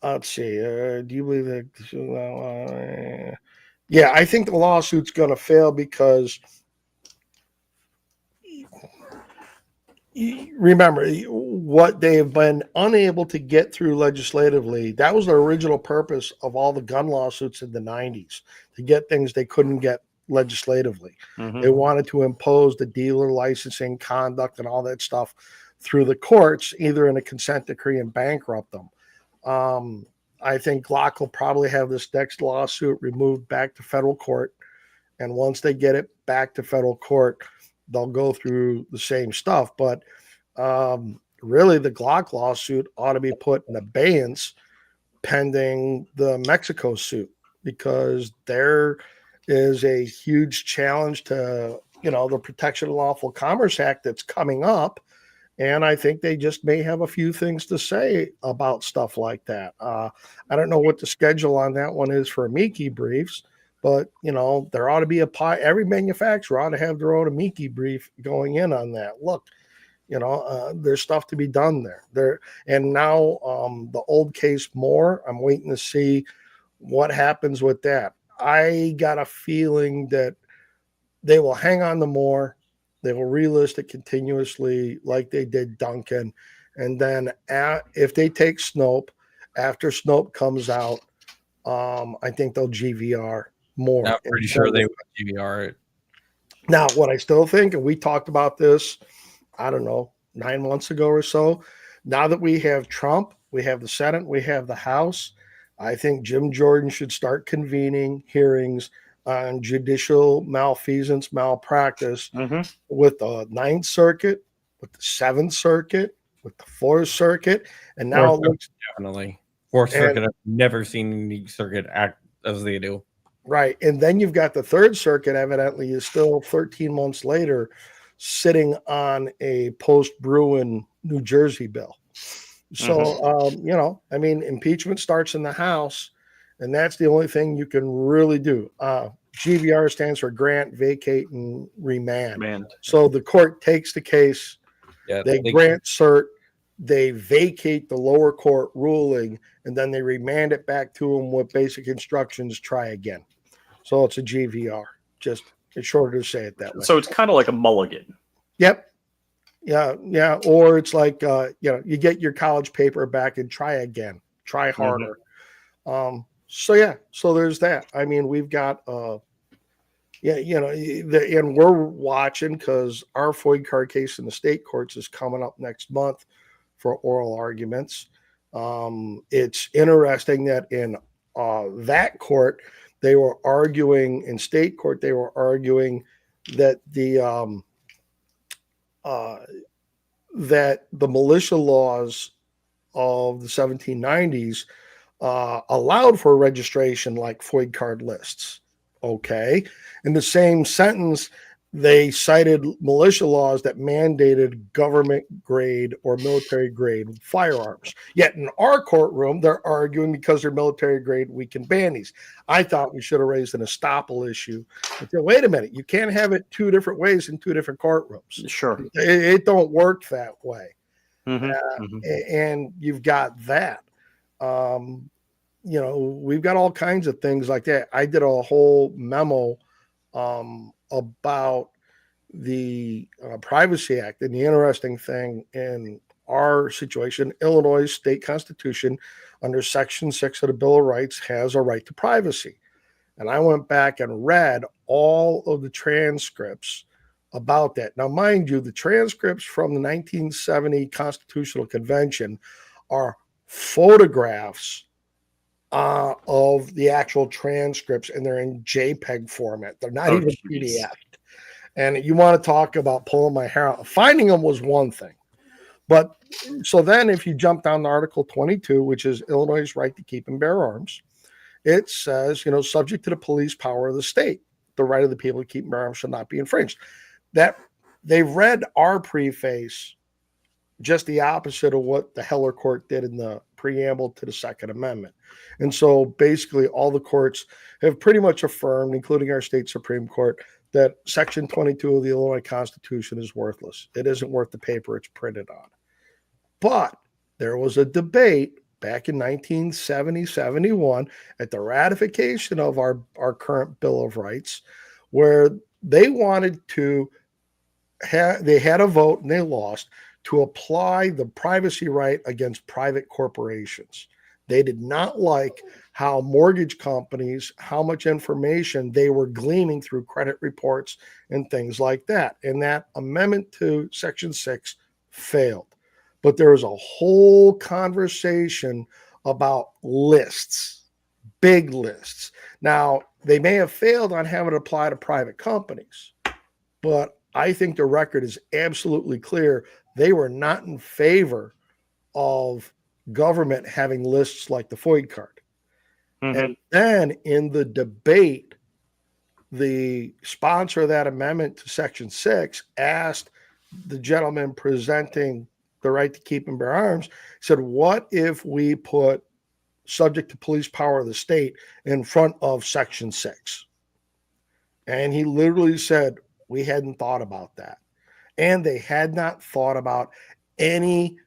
S4: Let's see. Do you believe that? Yeah, I think the lawsuit's going to fail because remember what they have been unable to get through legislatively. That was the original purpose of all the gun lawsuits in the 90s, to get things they couldn't get legislatively. They wanted to impose the dealer licensing, conduct, and all that stuff through the courts, either in a consent decree and bankrupt them. I think Glock will probably have this next lawsuit removed back to federal court. And once they get it back to federal court, they'll go through the same stuff. But really, the Glock lawsuit ought to be put in abeyance pending the Mexico suit, because there is a huge challenge to, the Protection of Lawful Commerce Act that's coming up. And I think they just may have a few things to say about stuff like that. I don't know what the schedule on that one is for amici briefs, but, there ought to be every manufacturer ought to have their own amici brief going in on that. Look, there's stuff to be done there. And now the old case Moore, I'm waiting to see what happens with that. I got a feeling that they will hang on to Moore. They will relist it continuously like they did Duncan. And then if they take Snope, after Snope comes out, I think they'll GVR Moore.
S2: I'm pretty sure they would GVR it.
S4: Now, what I still think, and we talked about this, I don't know, 9 months ago or so, now that we have Trump, we have the Senate, we have the House, I think Jim Jordan should start convening hearings on judicial malfeasance, malpractice with the Ninth Circuit, with the Seventh Circuit, with the Fourth Circuit, and now it looks
S2: definitely Fourth Circuit. I've never seen any circuit act as they do.
S4: Right, and then you've got the Third Circuit. Evidently, is still 13 months later sitting on a post-Bruin New Jersey bill. So, I mean, impeachment starts in the House, and that's the only thing you can really do. GVR stands for grant, vacate, and remand. So the court takes the case, they grant cert, they vacate the lower court ruling, and then they remand it back to them with basic instructions, try again. So it's a GVR. Just it's shorter to say it that way.
S3: So it's kind of like a mulligan.
S4: Yep. Yeah. Or it's like you get your college paper back and try again, try harder. So there's that. I mean, we've got and we're watching because our FOID card case in the state courts is coming up next month for oral arguments. It's interesting that in that court, they were arguing in state court, they were arguing that the militia laws of the 1790s allowed for registration like FOID card lists. Okay. In the same sentence, they cited militia laws that mandated government grade or military grade firearms. Yet in our courtroom, they're arguing because they're military grade, we can ban these. I thought we should have raised an estoppel issue. But wait a minute, you can't have it two different ways in two different courtrooms.
S3: Sure.
S4: It don't work that way. And you've got that. We've got all kinds of things like that. I did a whole memo about the Privacy Act, and the interesting thing in our situation, Illinois state constitution under Section 6 of the Bill of Rights has a right to privacy. And I went back and read all of the transcripts about that. Now, mind you, the transcripts from the 1970 Constitutional Convention are photographs of the actual transcripts, and they're in JPEG format. They're not even PDF. And you want to talk about pulling my hair out. Finding them was one thing. But so then if you jump down to Article 22, which is Illinois' right to keep and bear arms, it says, subject to the police power of the state, the right of the people to keep and bear arms shall not be infringed. That they've read our preface just the opposite of what the Heller court did in the preamble to the Second Amendment. And so basically all the courts have pretty much affirmed, including our state Supreme Court, that Section 22 of the Illinois Constitution is worthless. It isn't worth the paper it's printed on. But there was a debate back in 1970-71 at the ratification of our current Bill of Rights, where they wanted to they had a vote and they lost to apply the privacy right against private corporations. They did not like how mortgage companies, how much information they were gleaning through credit reports and things like that. And that amendment to Section 6 failed. But there was a whole conversation about lists, big lists. Now, they may have failed on having it apply to private companies, but I think the record is absolutely clear. They were not in favor of government having lists like the FOID card. And then in the debate, the sponsor of that amendment to Section 6 asked the gentleman presenting the right to keep and bear arms, said, what if we put subject to police power of the state in front of Section 6? And he literally said, we hadn't thought about that. And they had not thought about any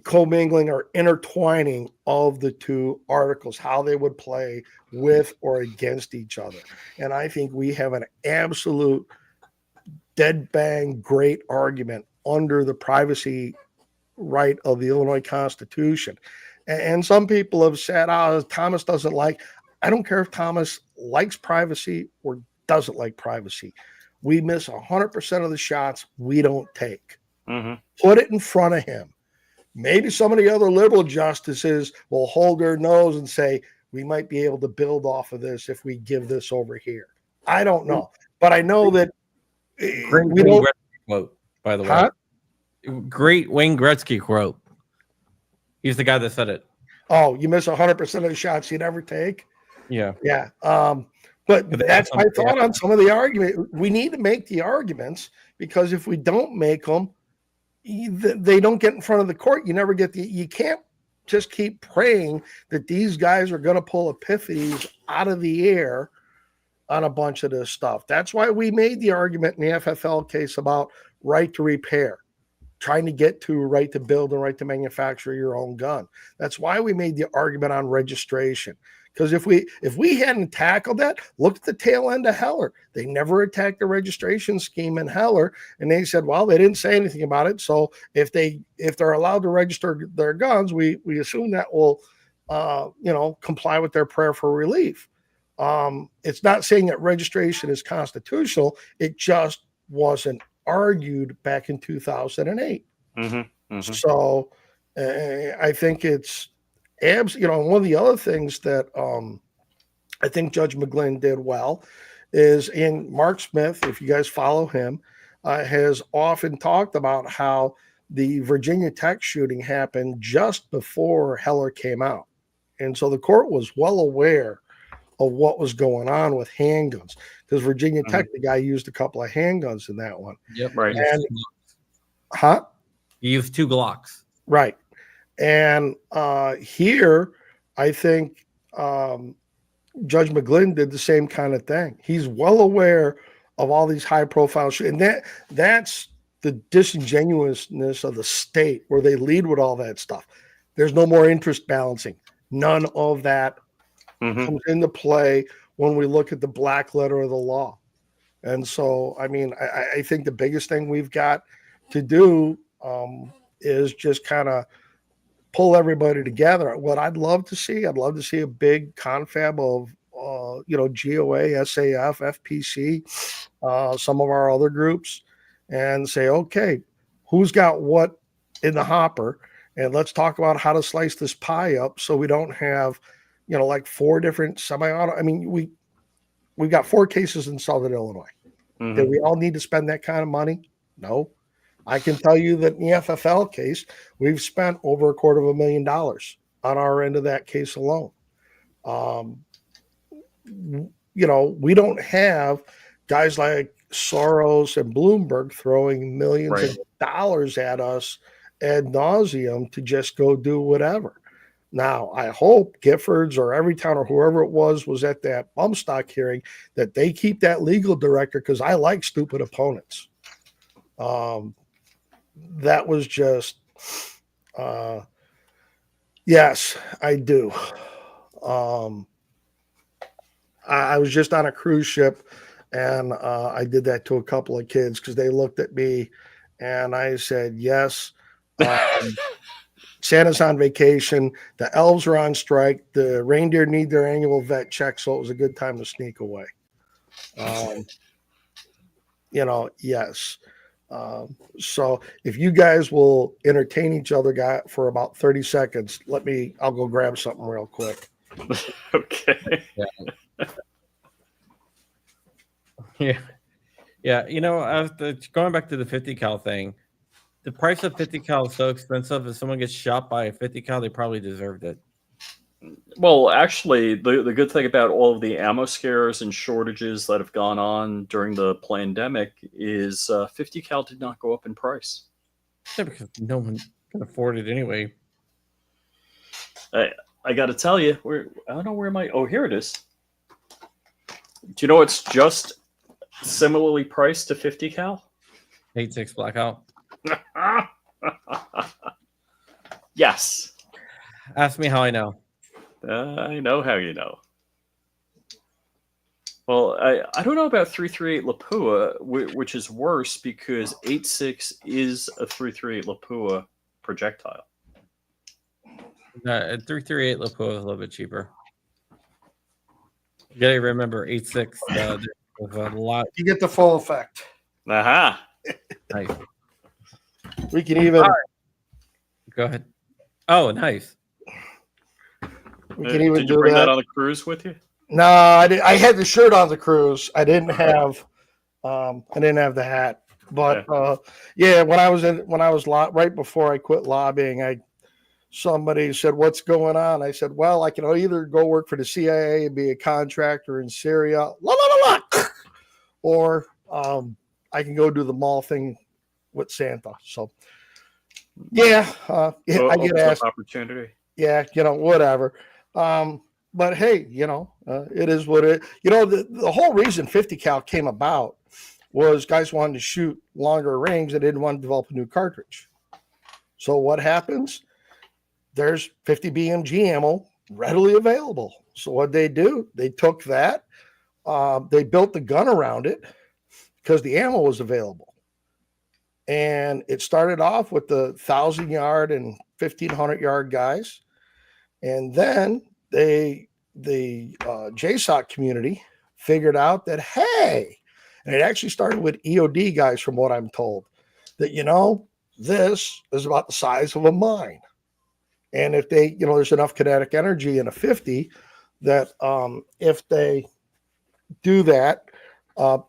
S4: commingling or intertwining of the two articles, how they would play with or against each other. And I think we have an absolute dead bang great argument under the privacy right of the Illinois Constitution. And some people have said, Thomas doesn't like. I don't care if Thomas likes privacy or doesn't like privacy. We miss 100% of the shots we don't take. Put it in front of him. Maybe some of the other liberal justices will hold their nose and say, we might be able to build off of this if we give this over here. I don't know. But I know that
S2: great Wayne Gretzky quote, by the way. Great Wayne Gretzky quote. He's the guy that said it.
S4: Oh, you miss 100% of the shots you never take?
S2: Yeah.
S4: Yeah. But that's my thought on some of the argument. We need to make the arguments, because if we don't make them, they don't get in front of the court. You never get you can't just keep praying that these guys are going to pull epiphanies out of the air on a bunch of this stuff. That's why we made the argument in the FFL case about right to repair, trying to get to right to build and right to manufacture your own gun. That's why we made the argument on registration. Because if we hadn't tackled that, look at the tail end of Heller. They never attacked the registration scheme in Heller, and they said, well, they didn't say anything about it. So if they're allowed to register their guns, we assume that will comply with their prayer for relief. It's not saying that registration is constitutional. It just wasn't argued back in 2008. So I think it's one of the other things that I think Judge McGlynn did well is in Mark Smith, if you guys follow him, has often talked about how the Virginia Tech shooting happened just before Heller came out. And so the court was well aware of what was going on with handguns, because Virginia Tech, the guy used a couple of handguns in that one.
S2: Yep.
S3: Right.
S4: And,
S2: He used 2 Glocks.
S4: Right. And here, I think Judge McGlynn did the same kind of thing. He's well aware of all these high-profile shootings. And that's the disingenuousness of the state, where they lead with all that stuff. There's no more interest balancing. None of that comes into play when we look at the black letter of the law. And so, I mean, I think the biggest thing we've got to do is just kind of pull everybody together. What I'd love to see a big confab of, GOA, SAF, FPC, some of our other groups, and say, okay, who's got what in the hopper? And let's talk about how to slice this pie up so we don't have, like 4 different semi-auto. I mean, we've got 4 cases in Southern Illinois. Do we all need to spend that kind of money? No. I can tell you that in the FFL case, we've spent over $250,000 on our end of that case alone. We don't have guys like Soros and Bloomberg throwing millions of dollars at us ad nauseum to just go do whatever. Now, I hope Giffords or Everytown or whoever it was at that bump stock hearing, that they keep that legal director, because I like stupid opponents. That was just, yes, I do. I was just on a cruise ship, and I did that to a couple of kids because they looked at me, and I said, yes, Santa's on vacation. The elves are on strike. The reindeer need their annual vet check, so it was a good time to sneak away. Yes. So if you guys will entertain each other for about 30 seconds, I'll go grab something real quick.
S3: Okay.
S2: Yeah. Going back to the 50 cal thing, the price of 50 cal is so expensive. If someone gets shot by a 50 cal, they probably deserved it.
S3: Well, actually, the good thing about all of the ammo scares and shortages that have gone on during the pandemic is 50 cal did not go up in price.
S2: Yeah, because no one can afford it anyway.
S3: I got to tell you, I don't know where here it is. Do you know it's just similarly priced to 50 cal?
S2: 8.6 blackout.
S3: Yes.
S2: Ask me how I know.
S3: I know how you know. Well, I don't know about 338 Lapua, which is worse because 8.6 is a 338 Lapua projectile.
S2: 338 Lapua is a little bit cheaper. You gotta remember 8.6 with a lot.
S4: You get the full effect.
S3: Aha.
S2: Nice.
S4: We can even
S2: go ahead. Oh, nice.
S4: We can even
S3: did you bring that on the cruise with you?
S4: No, I had the shirt on the cruise. I didn't have the hat. But when I was right before I quit lobbying, somebody said, "What's going on?" I said, "Well, I can either go work for the CIA and be a contractor in Syria, or I can go do the mall thing with Santa." So Yeah, I get
S3: Opens up
S4: asked.
S3: opportunity.
S4: Yeah, whatever. But hey, it is what it. The whole reason 50 cal came about was guys wanted to shoot longer range and didn't want to develop a new cartridge. So what happens? There's 50 BMG ammo readily available. So what they do? They took that, they built the gun around it because the ammo was available. And it started off with the 1,000-yard and 1,500-yard guys. And then the JSOC community figured out that, hey, and it actually started with EOD guys, from what I'm told, that, this is about the size of a mine. And if they, there's enough kinetic energy in a 50 that if they do that,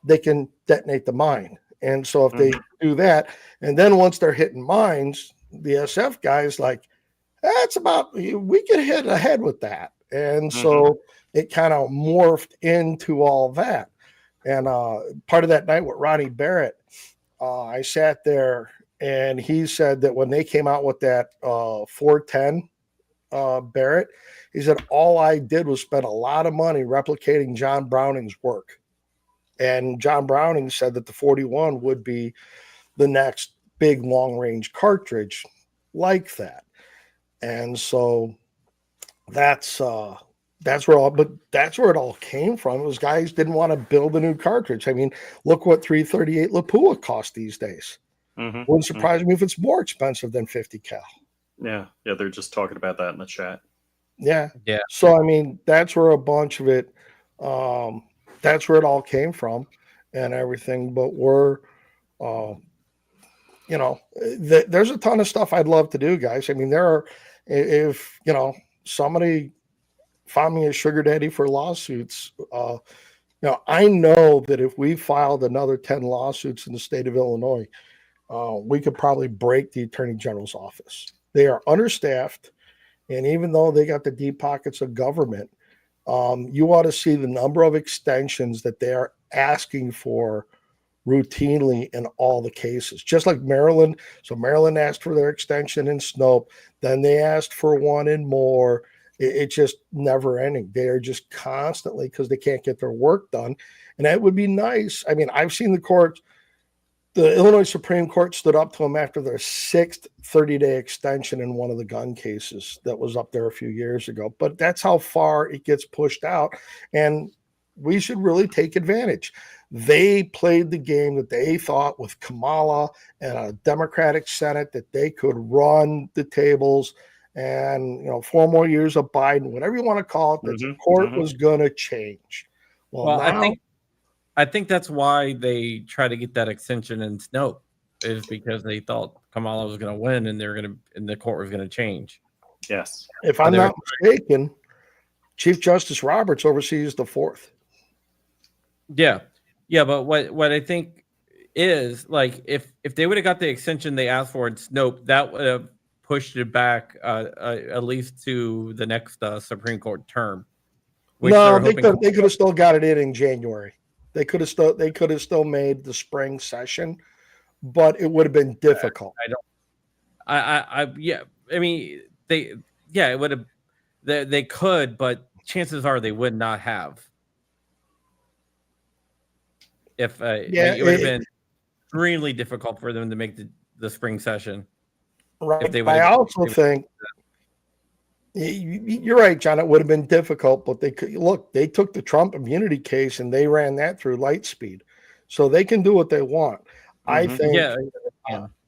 S4: they can detonate the mine. And so if they do that, and then once they're hitting mines, the SF guys like, that's about, we could hit ahead with that. And so it kind of morphed into all that. And part of that night with Ronnie Barrett, I sat there and he said that when they came out with that 410 Barrett, he said, all I did was spend a lot of money replicating John Browning's work. And John Browning said that the 41 would be the next big long range cartridge like that. And so that's where it all came from. It was guys didn't want to build a new cartridge. I mean, look what 338 Lapua cost these days. Wouldn't surprise me if it's more expensive than 50 cal.
S3: Yeah, they're just talking about that in the chat.
S4: Yeah. So I mean, that's where a bunch of it, that's where it all came from, and everything. But there's a ton of stuff I'd love to do, guys. I mean, if somebody found me a sugar daddy for lawsuits, I know that if we filed another 10 lawsuits in the state of Illinois, we could probably break the attorney general's office. They are understaffed. And even though they got the deep pockets of government, you ought to see the number of extensions that they are asking for routinely in all the cases, just like Maryland. So Maryland asked for their extension in Snope. Then they asked for one in Moore. It's just never ending. They are just constantly, because they can't get their work done. And that would be nice. I mean, I've seen the Illinois Supreme Court stood up to them after their 6th 30-day extension in one of the gun cases that was up there a few years ago. But that's how far it gets pushed out. And we should really take advantage. They played the game that they thought with Kamala and a Democratic Senate that they could run the tables, and 4 more years of Biden, whatever you want to call it, that the court was going to change. Well, now,
S2: I think that's why they try to get that extension in Snope, is because they thought Kamala was going to win and and the court was going to change.
S3: Yes.
S4: If I'm not mistaken, Chief Justice Roberts oversees the 4th.
S2: Yeah. But what I think is, like, if they would have got the extension they asked for in Snope, that would have pushed it back at least to the next Supreme Court term.
S4: No, they could have still got it in January. They could have still made the spring session, but it would have been difficult.
S2: It would have. They could, but chances are they would not have. It would have been extremely difficult for them to make the spring session.
S4: Right. I also think you're right, John. It would have been difficult, but they took the Trump immunity case and they ran that through light speed, so they can do what they want. I think.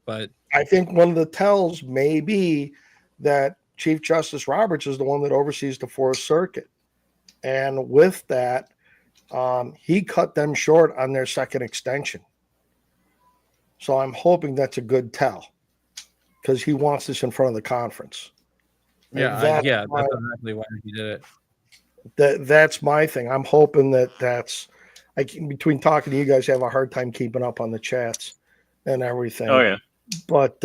S2: But
S4: I think one of the tells may be that Chief Justice Roberts is the one that oversees the 4th Circuit, and with that, he cut them short on their 2nd extension. So I'm hoping that's a good tell, because he wants this in front of the conference.
S2: That's exactly why he did it.
S4: That's my thing. I'm hoping that's between talking to you guys, I have a hard time keeping up on the chats and everything.
S3: Oh yeah.
S4: But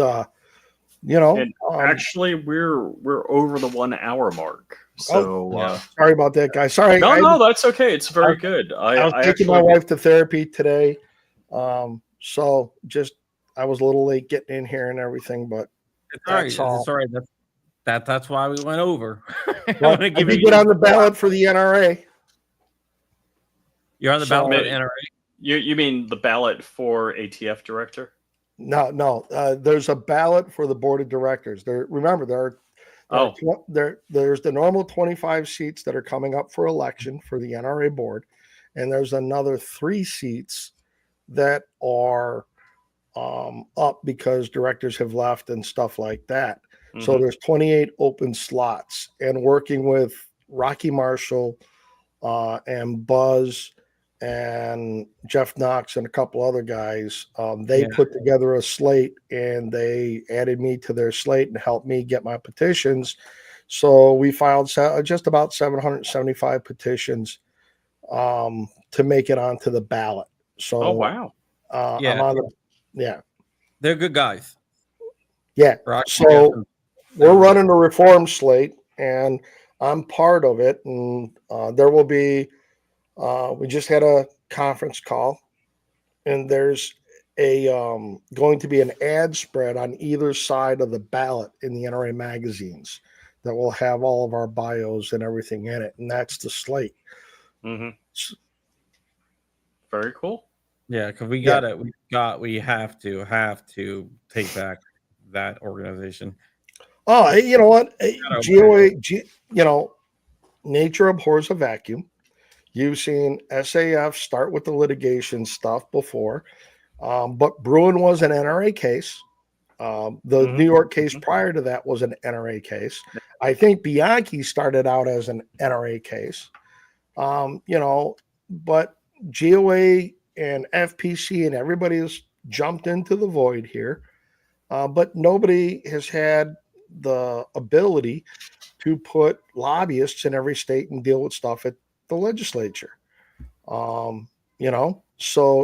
S3: actually we're over the 1 hour mark. So
S4: sorry about that, guys. Sorry.
S3: No, that's okay. It's very good.
S4: I was taking my wife to therapy today. So just I was a little late getting in here and everything, but
S2: It's all right.
S4: That's all.
S2: It's all right. That's why we went over. I
S4: Well,
S2: want to
S4: I
S2: give
S4: did
S2: you.
S4: get on the ballot for the NRA.
S2: You're on the ballot
S3: So-
S2: for the NRA.
S3: You mean the ballot for ATF director?
S4: No. There's a ballot for the board of directors. Remember, there's the normal 25 seats that are coming up for election for the NRA board, and there's another 3 seats that are up because directors have left and stuff like that. So
S3: Mhm.
S4: there's 28 open slots, and working with Rocky Marshall and Buzz and Jeff Knox and a couple other guys, they
S2: Yeah.
S4: put together a slate, and they added me to their slate and helped me get my petitions. So we filed just about 775 petitions to make it onto the ballot. So
S3: Oh wow!
S2: Yeah.
S4: I'm on the
S2: They're good guys.
S4: yeah.
S2: Rocky
S4: So
S2: Jefferson.
S4: we're running a reform slate, and I'm part of it. And there will be. We just had a conference call, and there's going to be an ad spread on either side of the ballot in the NRA magazines that will have all of our bios and everything in it, and that's the slate.
S3: Mm-hmm. Very cool.
S2: Yeah, because we
S4: Yeah.
S2: got it. We have to take back that organization.
S4: Oh, you know what?
S2: Gotta
S4: GOA, nature abhors a vacuum. You've seen SAF start with the litigation stuff before, but Bruin was an NRA case. The New York case prior to that was an NRA case. I think Bianchi started out as an NRA case. But GOA and FPC and everybody has jumped into the void here. But nobody has had the ability to put lobbyists in every state and deal with stuff at the legislature. So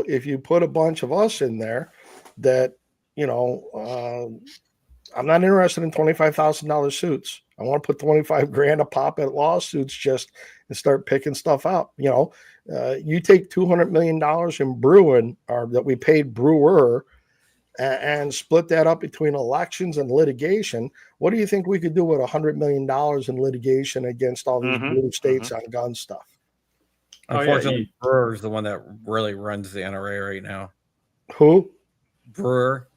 S4: if you put a bunch of us in there that, I'm not interested in $25,000 suits. I want to put 25 grand a pop at lawsuits just and start picking stuff up. You take $200 million in Bruin, or that we paid Brewer, and split that up between elections and litigation. What do you think we could do with $100 million in litigation against all these blue states on gun stuff?
S2: Unfortunately, Brewer's the one that really runs the NRA right now.
S4: Who?
S2: Brewer.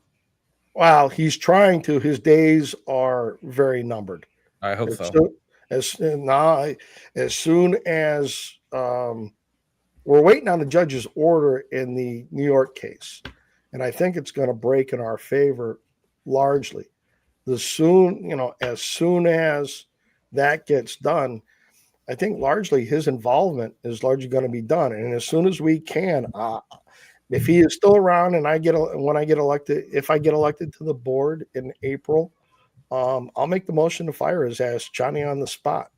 S4: Wow, he's trying to. His days are very numbered.
S2: I hope so.
S4: As soon as we're waiting on the judge's order in the New York case, and I think it's going to break in our favor largely. As soon as that gets done, I think largely his involvement is largely going to be done. And as soon as we can, if he is still around and if I get elected to the board in April, I'll make the motion to fire his ass, Johnny on the spot.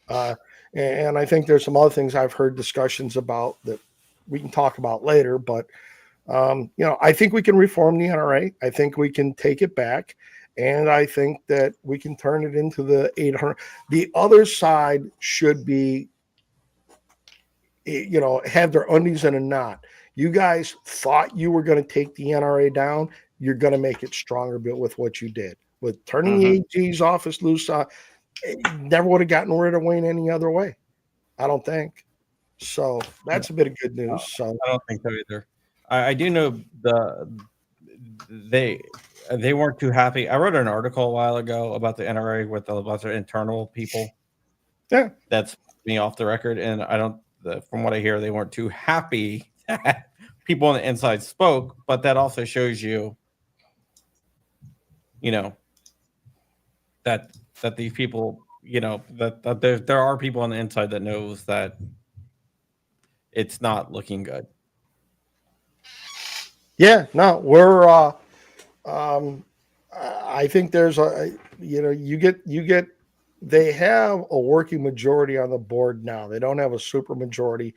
S4: And I think there's some other things I've heard discussions about that we can talk about later, but I think we can reform the NRA. I think we can take it back. And I think that we can turn it into the 800. The other side should be, have their undies in a knot. You guys thought you were going to take the NRA down. You're going to make it stronger with what you did. With turning the AG's office loose, never would have gotten rid of Wayne any other way. I don't think. So that's a bit of good news. So
S2: I don't think so either. I do know they weren't too happy. I wrote an article a while ago about the NRA with a bunch of internal people.
S4: Yeah,
S2: that's me off the record, and from what I hear, they weren't too happy that people on the inside spoke. But that also shows you, that these people, that there are people on the inside that knows that it's not looking good.
S4: Yeah, no, we're. I think there's they have a working majority on the board now. They don't have a super majority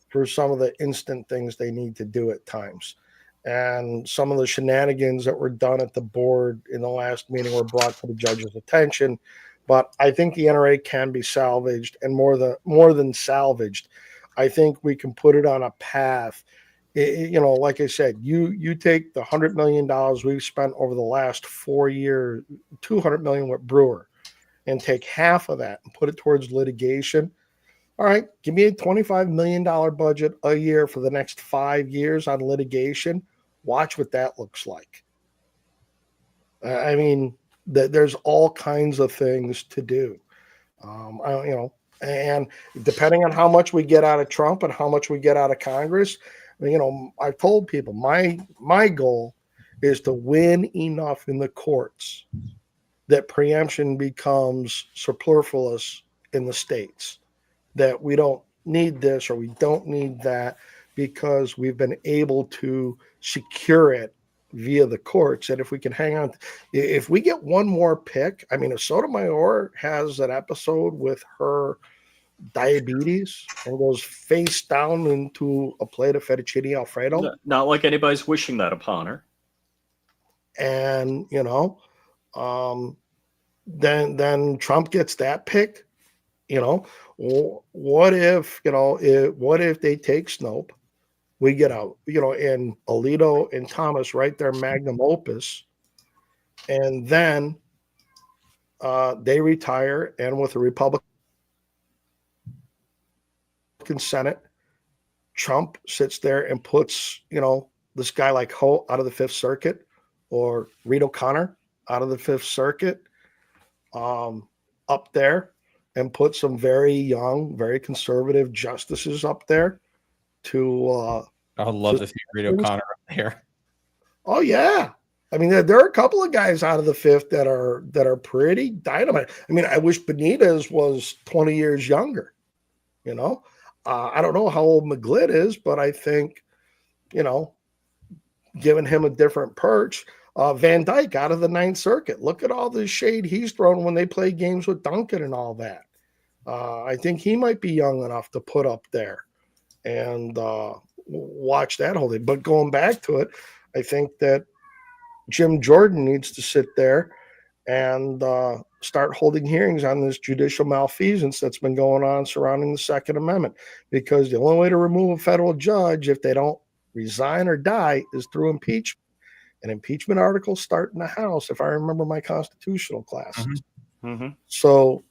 S4: for some of the instant things they need to do at times. And some of the shenanigans that were done at the board in the last meeting were brought to the judge's attention. But I think the NRA can be salvaged, and more than salvaged. I think we can put it on a path Like I said, you take the $100 million we've spent over the last 4 years, 200 million with Brewer, and take half of that and put it towards litigation. All right, give me a $25 million budget a year for the next 5 years on litigation. Watch what that looks like. I mean, there's all kinds of things to do. And depending on how much we get out of Trump and how much we get out of Congress, I've told people my goal is to win enough in the courts that preemption becomes superfluous in the states, that we don't need this or we don't need that because we've been able to secure it via the courts. And if we can hang on, if we get one more pick, I mean, if Sotomayor has an episode with her diabetes and goes face down into a plate of fettuccine Alfredo,
S3: not like anybody's wishing that upon her.
S4: And then Trump gets that pick. What if they take Snope? We get out, and Alito and Thomas write their magnum opus, and then they retire, and with a Republican Senate, Trump sits there and puts, this guy like Holt out of the Fifth Circuit, or Reed O'Connor out of the Fifth Circuit, up there, and put some very young, very conservative justices up there to.
S2: I would love to see Reed O'Connor up there.
S4: Oh yeah, I mean there are a couple of guys out of the Fifth that are pretty dynamite. I mean, I wish Benitez was 20 years younger. I don't know how old McGlitt is, but I think, giving him a different perch. Van Dyke out of the Ninth Circuit. Look at all the shade he's thrown when they play games with Duncan and all that. I think he might be young enough to put up there and watch that whole thing. But going back to it, I think that Jim Jordan needs to sit there and start holding hearings on this judicial malfeasance that's been going on surrounding the Second Amendment. Because the only way to remove a federal judge, if they don't resign or die, is through impeachment. And impeachment articles start in the House, if I remember my constitutional classes.
S3: Mm-hmm.
S4: So,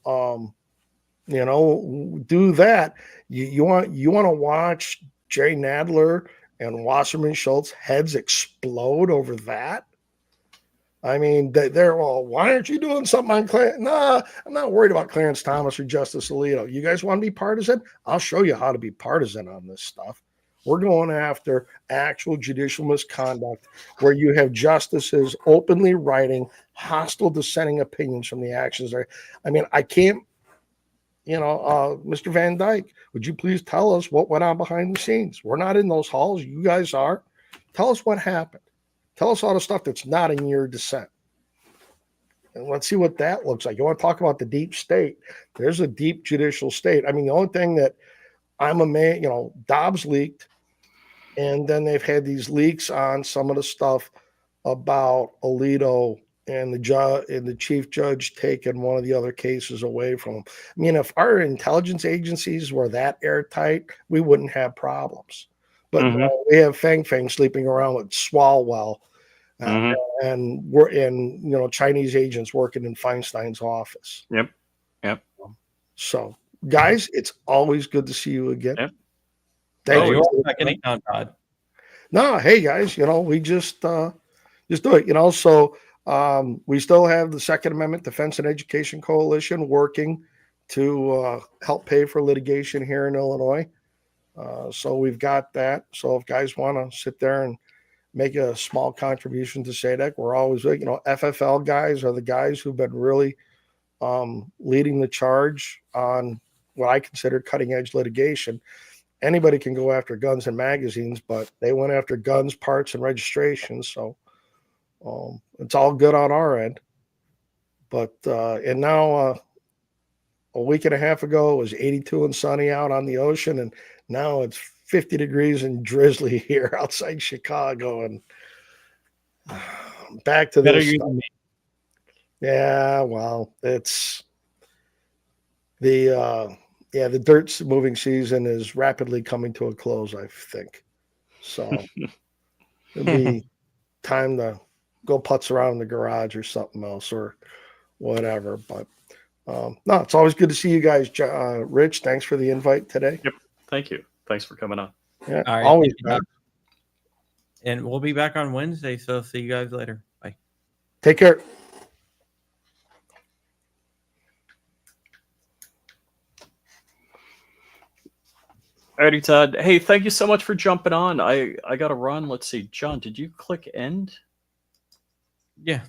S4: do that. You want to watch Jerry Nadler and Wasserman Schultz heads explode over that? I mean, they're all, why aren't you doing something on Clarence? Nah, I'm not worried about Clarence Thomas or Justice Alito. You guys want to be partisan? I'll show you how to be partisan on this stuff. We're going after actual judicial misconduct where you have justices openly writing hostile dissenting opinions from the actions. I mean, I can't, Mr. Van Dyke, would you please tell us what went on behind the scenes? We're not in those halls. You guys are. Tell us what happened. Tell us all the stuff that's not in your dissent. And let's see what that looks like. You want to talk about the deep state? There's a deep judicial state. I mean, the only thing that I'm amazed, Dobbs leaked, and then they've had these leaks on some of the stuff about Alito and the chief judge taking one of the other cases away from him. I mean, if our intelligence agencies were that airtight, we wouldn't have problems. But we have Fang sleeping around with Swalwell, and we're in Chinese agents working in Feinstein's office.
S3: Yep.
S4: So, guys, it's always good to see you again.
S3: Yep.
S4: Thank you.
S2: Anytime, Todd.
S4: No, hey guys, we just do it. So we still have the Second Amendment Defense and Education Coalition working to help pay for litigation here in Illinois. So we've got that. So if guys want to sit there and make a small contribution to SADC, we're always, FFL guys are the guys who've been really leading the charge on what I consider cutting edge litigation. Anybody can go after guns and magazines, but they went after guns, parts, and registrations. So it's all good on our end. But and now a week and a half ago, it was 82 and sunny out on the ocean, and now it's 50 degrees and drizzly here outside Chicago. And back to this. Yeah, well, it's the dirt moving season is rapidly coming to a close, I think. So it'll be time to go putz around in the garage or something else or whatever. But no, it's always good to see you guys. Rich, thanks for the invite today.
S3: Yep. Thank you. Thanks for coming on.
S4: Yeah,
S2: All right.
S4: always. Back.
S2: And we'll be back on Wednesday. So see you guys later. Bye.
S4: Take care.
S3: Alrighty, Todd. Hey, thank you so much for jumping on. I got to run. Let's see. John, did you click end?
S2: Yeah.